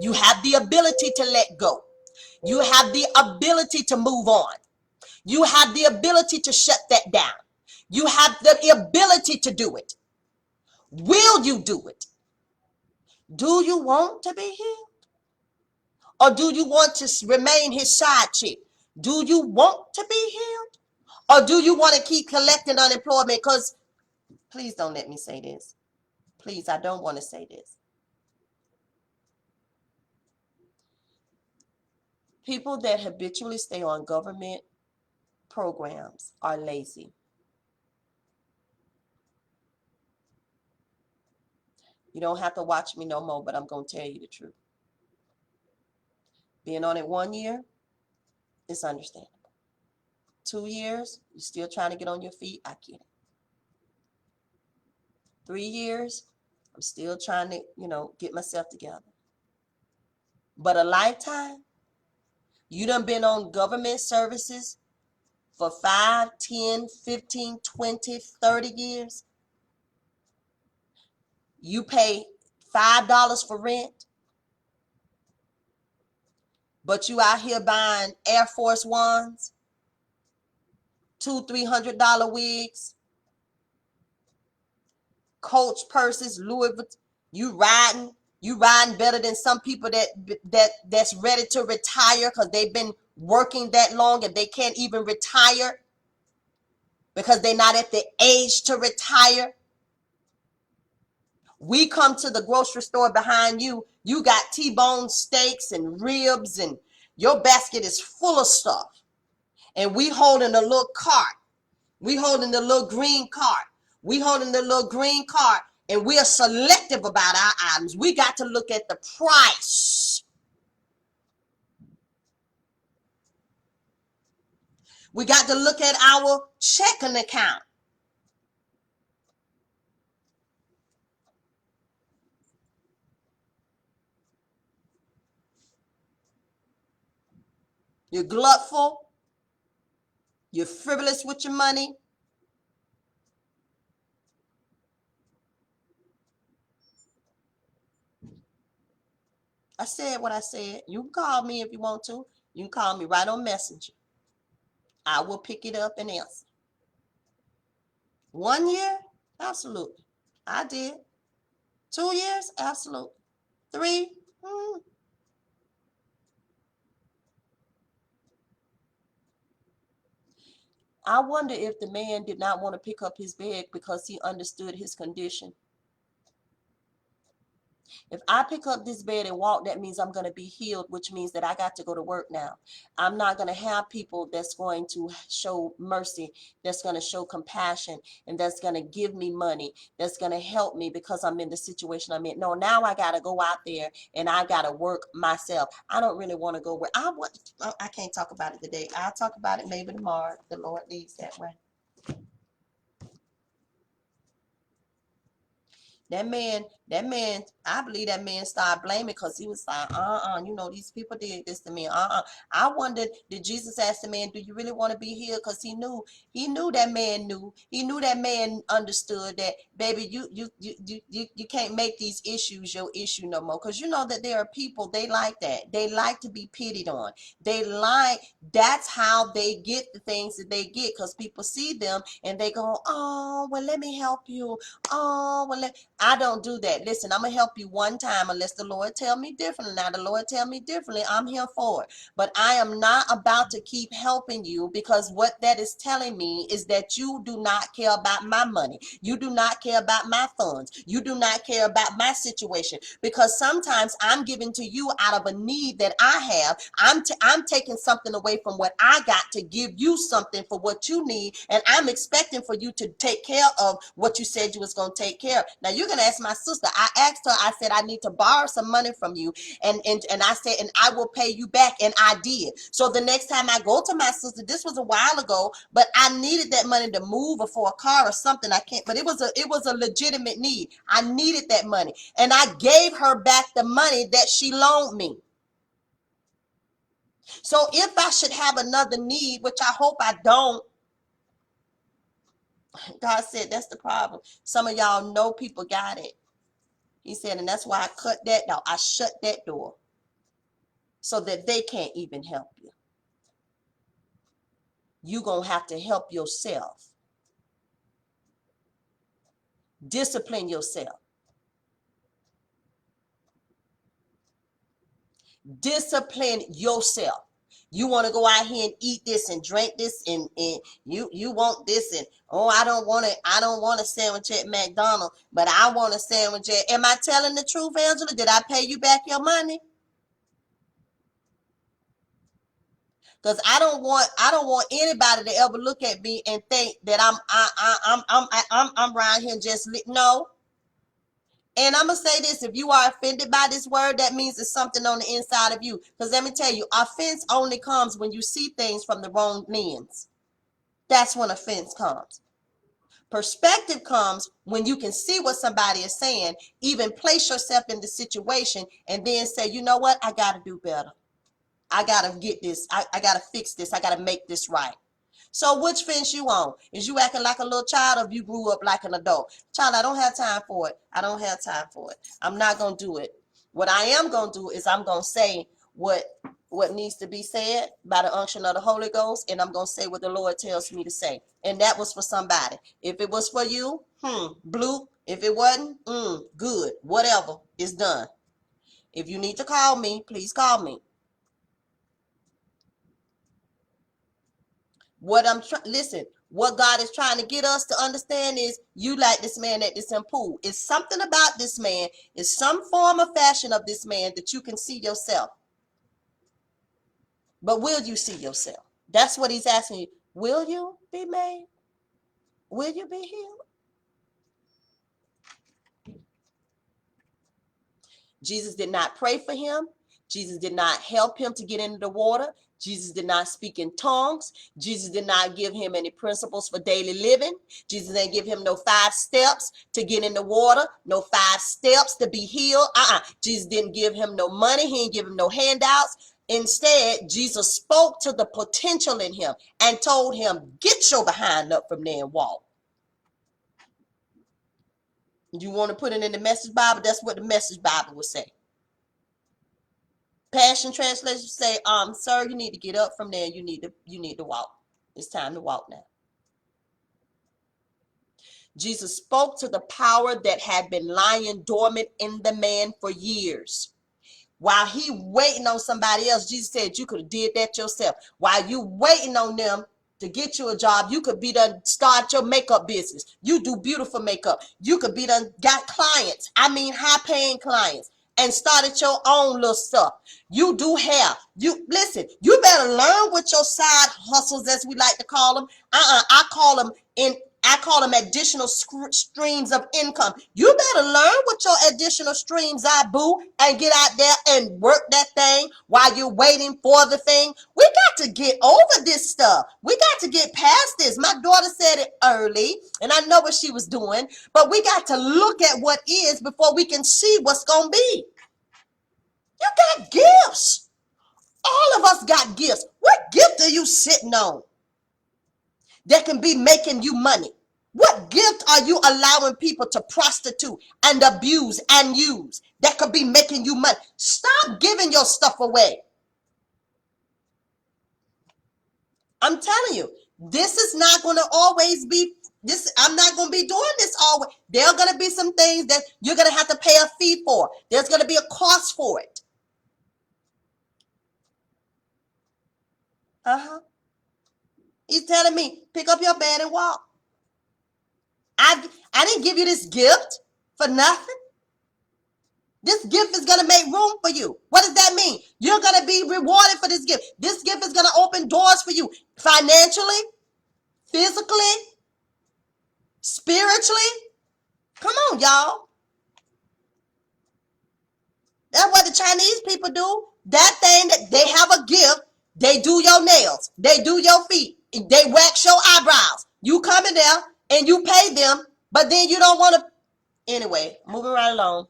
You have the ability to let go. You have the ability to move on. You have the ability to shut that down. You have the ability to do it. Will you do it? Do you want to be healed? Or do you want to remain his side chick? Do you want to be healed? Or do you want to keep collecting unemployment? Because, please don't let me say this. Please, I don't want to say this. People that habitually stay on government programs are lazy. You don't have to watch me no more, but I'm going to tell you the truth. Being on it 1 year, it's understandable. 2 years, you're still trying to get on your feet, I get it. 3 years, I'm still trying to, get myself together. But a lifetime, you done been on government services for 5, 10, 15, 20, 30 years. You pay $5 for rent, but you out here buying Air Force Ones, $200, $300 wigs, Coach purses, Louis Vuitton. You riding better than some people that's ready to retire because they've been working that long and they can't even retire because they're not at the age to retire. We come to the grocery store behind you. You got T-bone steaks and ribs, and your basket is full of stuff. And we holding a little cart. We holding the little green cart. We holding the little green cart, and we are selective about our items. We got to look at the price. We got to look at our checking account. You're gluttful. You're frivolous with your money. I said what I said. You can call me if you want to. You can call me right on Messenger. I will pick it up and answer. 1 year? Absolutely. I did. 2 years? Absolutely. 3? I wonder if the man did not want to pick up his bed because he understood his condition. If I pick up this bed and walk, that means I'm going to be healed, which means that I got to go to work now. I'm not going to have people that's going to show mercy, that's going to show compassion, and that's going to give me money, that's going to help me because I'm in the situation I'm in. No, now I got to go out there and I got to work myself. I don't really want to go where I can't talk about it today. I'll talk about it maybe tomorrow. The Lord leads that way. That man, I believe that man started blaming because he was like, these people did this to me. I wondered, did Jesus ask the man, do you really want to be healed? Because he knew that man knew. He knew that man understood that, baby, you can't make these issues your issue no more. Because you know that there are people, they like that. They like to be pitied on. That's how they get the things that they get, because people see them and they go, oh, well, let me help you. Oh, well, I don't do that. Listen, I'm going to help you one time unless the Lord tell me differently. Now, the Lord tell me differently, I'm here for it. But I am not about to keep helping you, because what that is telling me is that you do not care about my money. You do not care about my funds. You do not care about my situation, because sometimes I'm giving to you out of a need that I have. I'm taking something away from what I got to give you something for what you need, and I'm expecting for you to take care of what you said you was going to take care of. Now, you're going to ask my sister. I asked her, I said, I need to borrow some money from you. And I said, and I will pay you back. And I did. So the next time I go to my sister, this was a while ago, but I needed that money to move or for a car or something. I can't, but it was a legitimate need. I needed that money. And I gave her back the money that she loaned me. So if I should have another need, which I hope I don't, God said, that's the problem. Some of y'all know people got it. He said, and that's why I cut that down. I shut that door so that they can't even help you. You're going to have to help yourself. Discipline yourself. Discipline yourself. You want to go out here and eat this and drink this, and you want this, and I don't want a sandwich at McDonald's, but I want a sandwich at, am I telling the truth, Angela? Did I pay you back your money? Because I don't want anybody to ever look at me and think that I'm around here just no. And I'm gonna say this: if you are offended by this word, that means it's something on the inside of you. Because let me tell you, offense only comes when you see things from the wrong lens. That's when offense comes. Perspective comes when you can see what somebody is saying, even place yourself in the situation, and then say, you know what, I got to do better. I got to get this. I got to fix this. I got to make this right. So which fence you on? Is you acting like a little child, or if you grew up like an adult? Child, I don't have time for it. I don't have time for it. I'm not going to do it. What I am going to do is I'm going to say what needs to be said by the unction of the Holy Ghost, and I'm going to say what the Lord tells me to say. And that was for somebody. If it was for you, blue. If it wasn't, good. Whatever, it's done. If you need to call me, please call me. Listen, what God is trying to get us to understand is you like this man at this pool. It's something about this man. It's some form of fashion of this man that you can see yourself. But will you see yourself? That's what he's asking you. Will you be made? Will you be healed? Jesus did not pray for him. Jesus did not help him to get into the water. Jesus did not speak in tongues. Jesus did not give him any principles for daily living. Jesus didn't give him no 5 steps to get in the water, no 5 steps to be healed. Jesus didn't give him no money. He didn't give him no handouts. Instead, Jesus spoke to the potential in him and told him, get your behind up from there and walk. You want to put it in the Message Bible? That's what the Message Bible would say. Passion Translation say, sir, you need to get up from there. You need to walk. It's time to walk now. Jesus spoke to the power that had been lying dormant in the man for years. While he waiting on somebody else, Jesus said you could have did that yourself. While you waiting on them to get you a job, you could be done start your makeup business. You do beautiful makeup. You could be done got clients. I mean high paying clients. And started your own little stuff. You do hair. You listen, you better learn what your side hustles, as we like to call them. I call them additional streams of income. You better learn what your additional streams are, boo, and get out there and work that thing while you're waiting for the thing. We got to get over this stuff. We got to get past this. My daughter said it early, and I know what she was doing, but we got to look at what is before we can see what's going to be. You got gifts. All of us got gifts. What gift are you sitting on that can be making you money? What gift are you allowing people to prostitute and abuse and use that could be making you money? Stop giving your stuff away. I'm telling you, this is not going to always be this. I'm not going to be doing this always. There are going to be some things that you're going to have to pay a fee for. There's going to be a cost for it. He's telling me, pick up your bed and walk. I didn't give you this gift for nothing. This gift is going to make room for you. What does that mean? You're going to be rewarded for this gift. This gift is going to open doors for you financially, physically, spiritually. Come on, y'all. That's what the Chinese people do. That thing that they have a gift, they do your nails, they do your feet, they wax your eyebrows. You come in there and you pay them, but then you don't want to. Anyway, moving right along.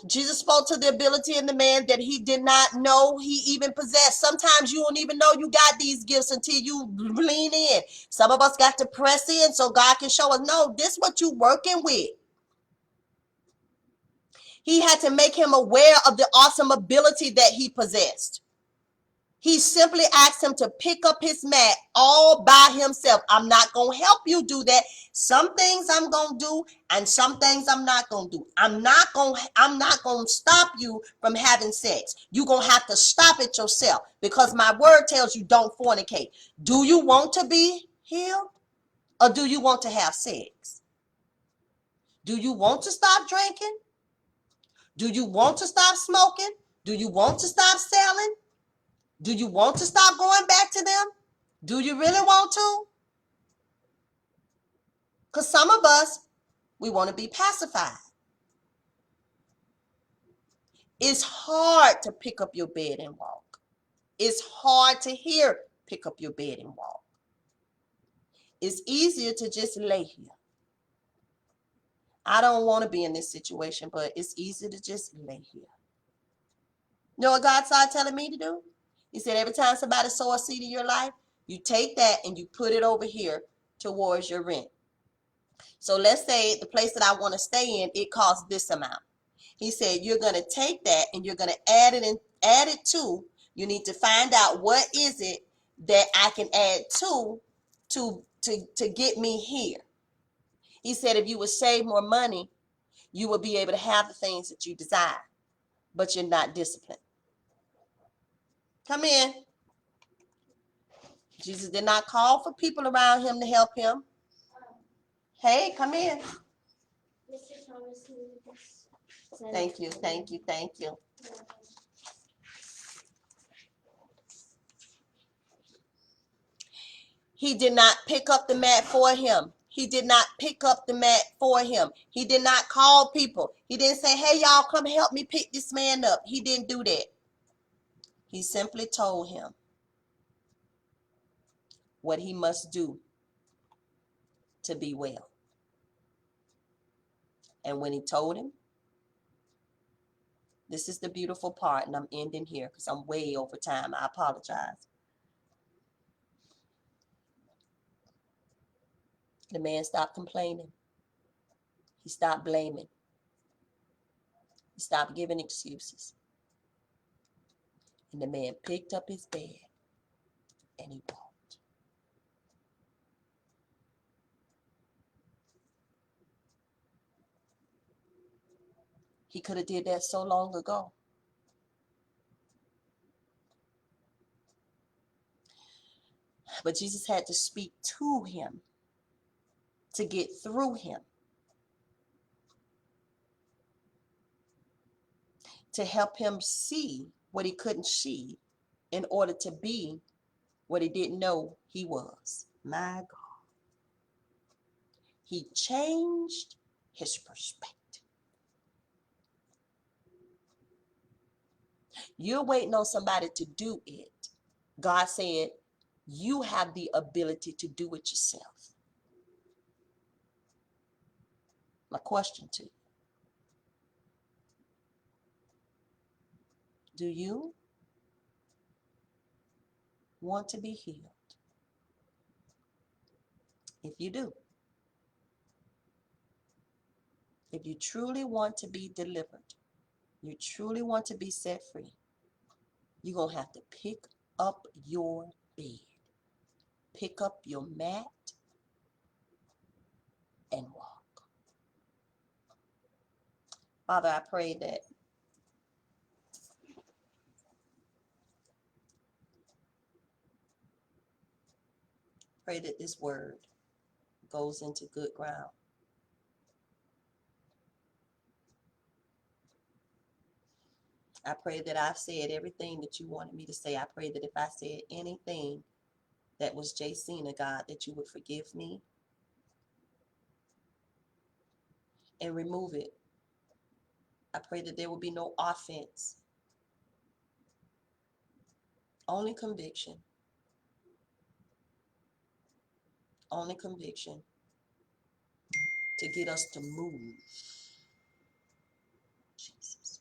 Jesus spoke to the ability in the man that he did not know he even possessed. Sometimes you don't even know you got these gifts until you lean in. Some of us got to press in so God can show us, no, this is what you working with. He had to make him aware of the awesome ability that he possessed. He simply asked him to pick up his mat all by himself. I'm not going to help you do that. Some things I'm going to do and some things I'm not going to do. I'm not going to stop you from having sex. You're going to have to stop it yourself because my word tells you don't fornicate. Do you want to be healed or do you want to have sex? Do you want to stop drinking? Do you want to stop smoking? Do you want to stop selling? Do you want to stop going back to them? Do you really want to? Because some of us, we want to be pacified. It's hard to pick up your bed and walk. It's hard to hear pick up your bed and walk. It's easier to just lay here. I don't want to be in this situation, but it's easier to just lay here. You know what God started telling me to do? He said, every time somebody sow a seed in your life, you take that and you put it over here towards your rent. So let's say the place that I want to stay in, it costs this amount. He said, you're going to take that and you're going to add it to, you need to find out what is it that I can add to get me here. He said, if you would save more money, you will be able to have the things that you desire, but you're not disciplined. Come in. Jesus did not call for people around him to help him. Hey, come in. Thank you, thank you, thank you. He did not pick up the mat for him. He did not pick up the mat for him. He did not call people. He didn't say, hey, y'all, come help me pick this man up. He didn't do that. He simply told him what he must do to be well. And when he told him, this is the beautiful part, and I'm ending here because I'm way over time. I apologize. The man stopped complaining. He stopped blaming. He stopped giving excuses. And the man picked up his bed and he walked. He could have did that so long ago. But Jesus had to speak to him to get through him, to help him see what he couldn't see in order to be what he didn't know he was. My God. He changed his perspective. You're waiting on somebody to do it. God said, you have the ability to do it yourself. My question to you, do you want to be healed? If you do, if you truly want to be delivered, you truly want to be set free, you're going to have to pick up your bed, pick up your mat, and walk. Father, I pray that this word goes into good ground. I pray that I've said everything that you wanted me to say. I pray that if I said anything that was Jacinna, God, that you would forgive me and remove it. I pray that there will be no offense, only conviction. Only conviction to get us to move. Jesus.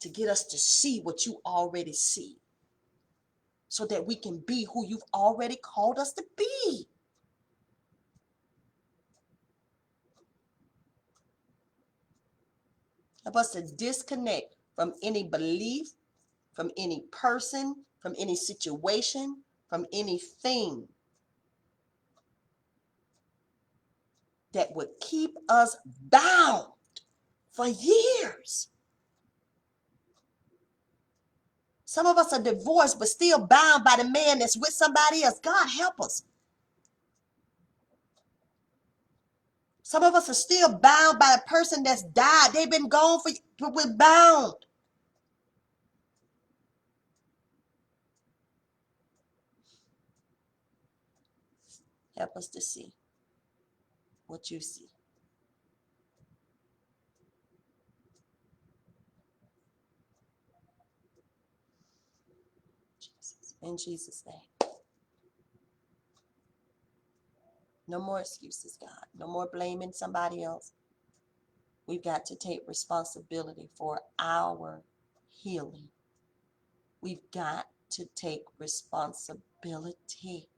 To get us to see what you already see, so that we can be who you've already called us to be. Help us to disconnect from any belief, from any person, from any situation, from anything that would keep us bound for years. Some of us are divorced but still bound by the man that's with somebody else. God help us. Some of us are still bound by a person that's died. They've been gone but we're bound. Help us to see what you see. Jesus. In Jesus' name. No more excuses, God. No more blaming somebody else. We've got to take responsibility for our healing. We've got to take responsibility.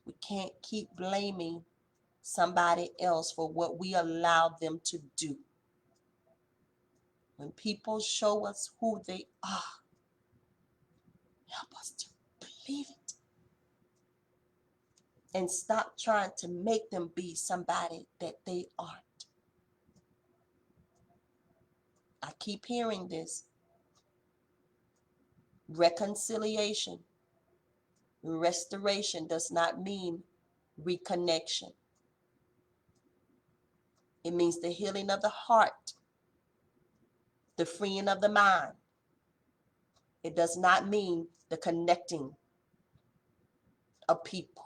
We can't keep blaming somebody else for what we allow them to do. When people show us who they are, help us to believe it. And stop trying to make them be somebody that they aren't. I keep hearing this. Reconciliation, restoration does not mean reconnection. It means the healing of the heart, the freeing of the mind. It does not mean the connecting of people.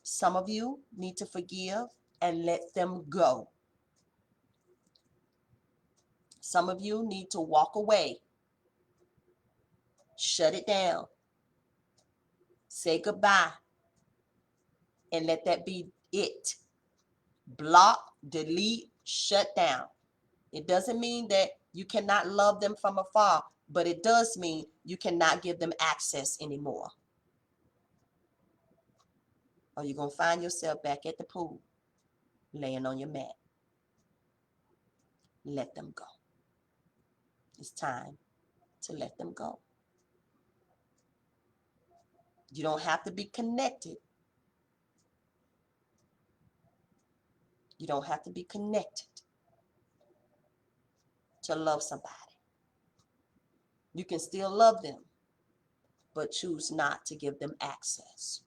Some of you need to forgive and let them go. Some of you need to walk away, shut it down, say goodbye, and let that be it. Block, delete, shut down. It doesn't mean that you cannot love them from afar, but it does mean you cannot give them access anymore. Or you're going to find yourself back at the pool, laying on your mat. Let them go. It's time to let them go. You don't have to be connected. You don't have to be connected to love somebody. You can still love them, but choose not to give them access.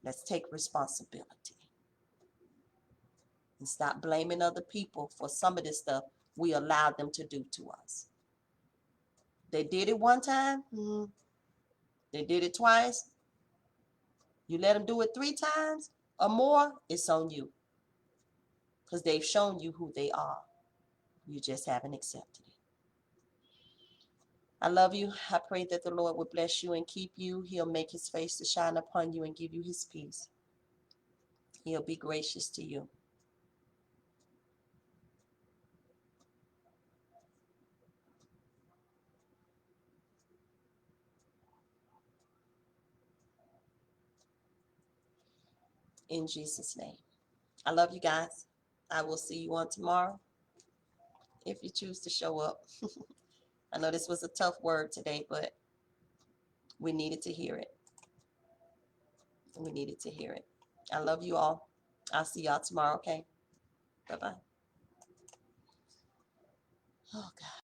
Let's take responsibility and stop blaming other people for some of this stuff we allowed them to do to us. They did it one time. They did it twice. You let them do it 3 times or more, it's on you. Because they've shown you who they are. You just haven't accepted it. I love you. I pray that the Lord will bless you and keep you. He'll make his face to shine upon you and give you his peace. He'll be gracious to you. In Jesus' name. I love you guys. I will see you on tomorrow if you choose to show up. I know this was a tough word today, but we needed to hear it. We needed to hear it. I love you all. I'll see y'all tomorrow, okay? Bye-bye. Oh, God.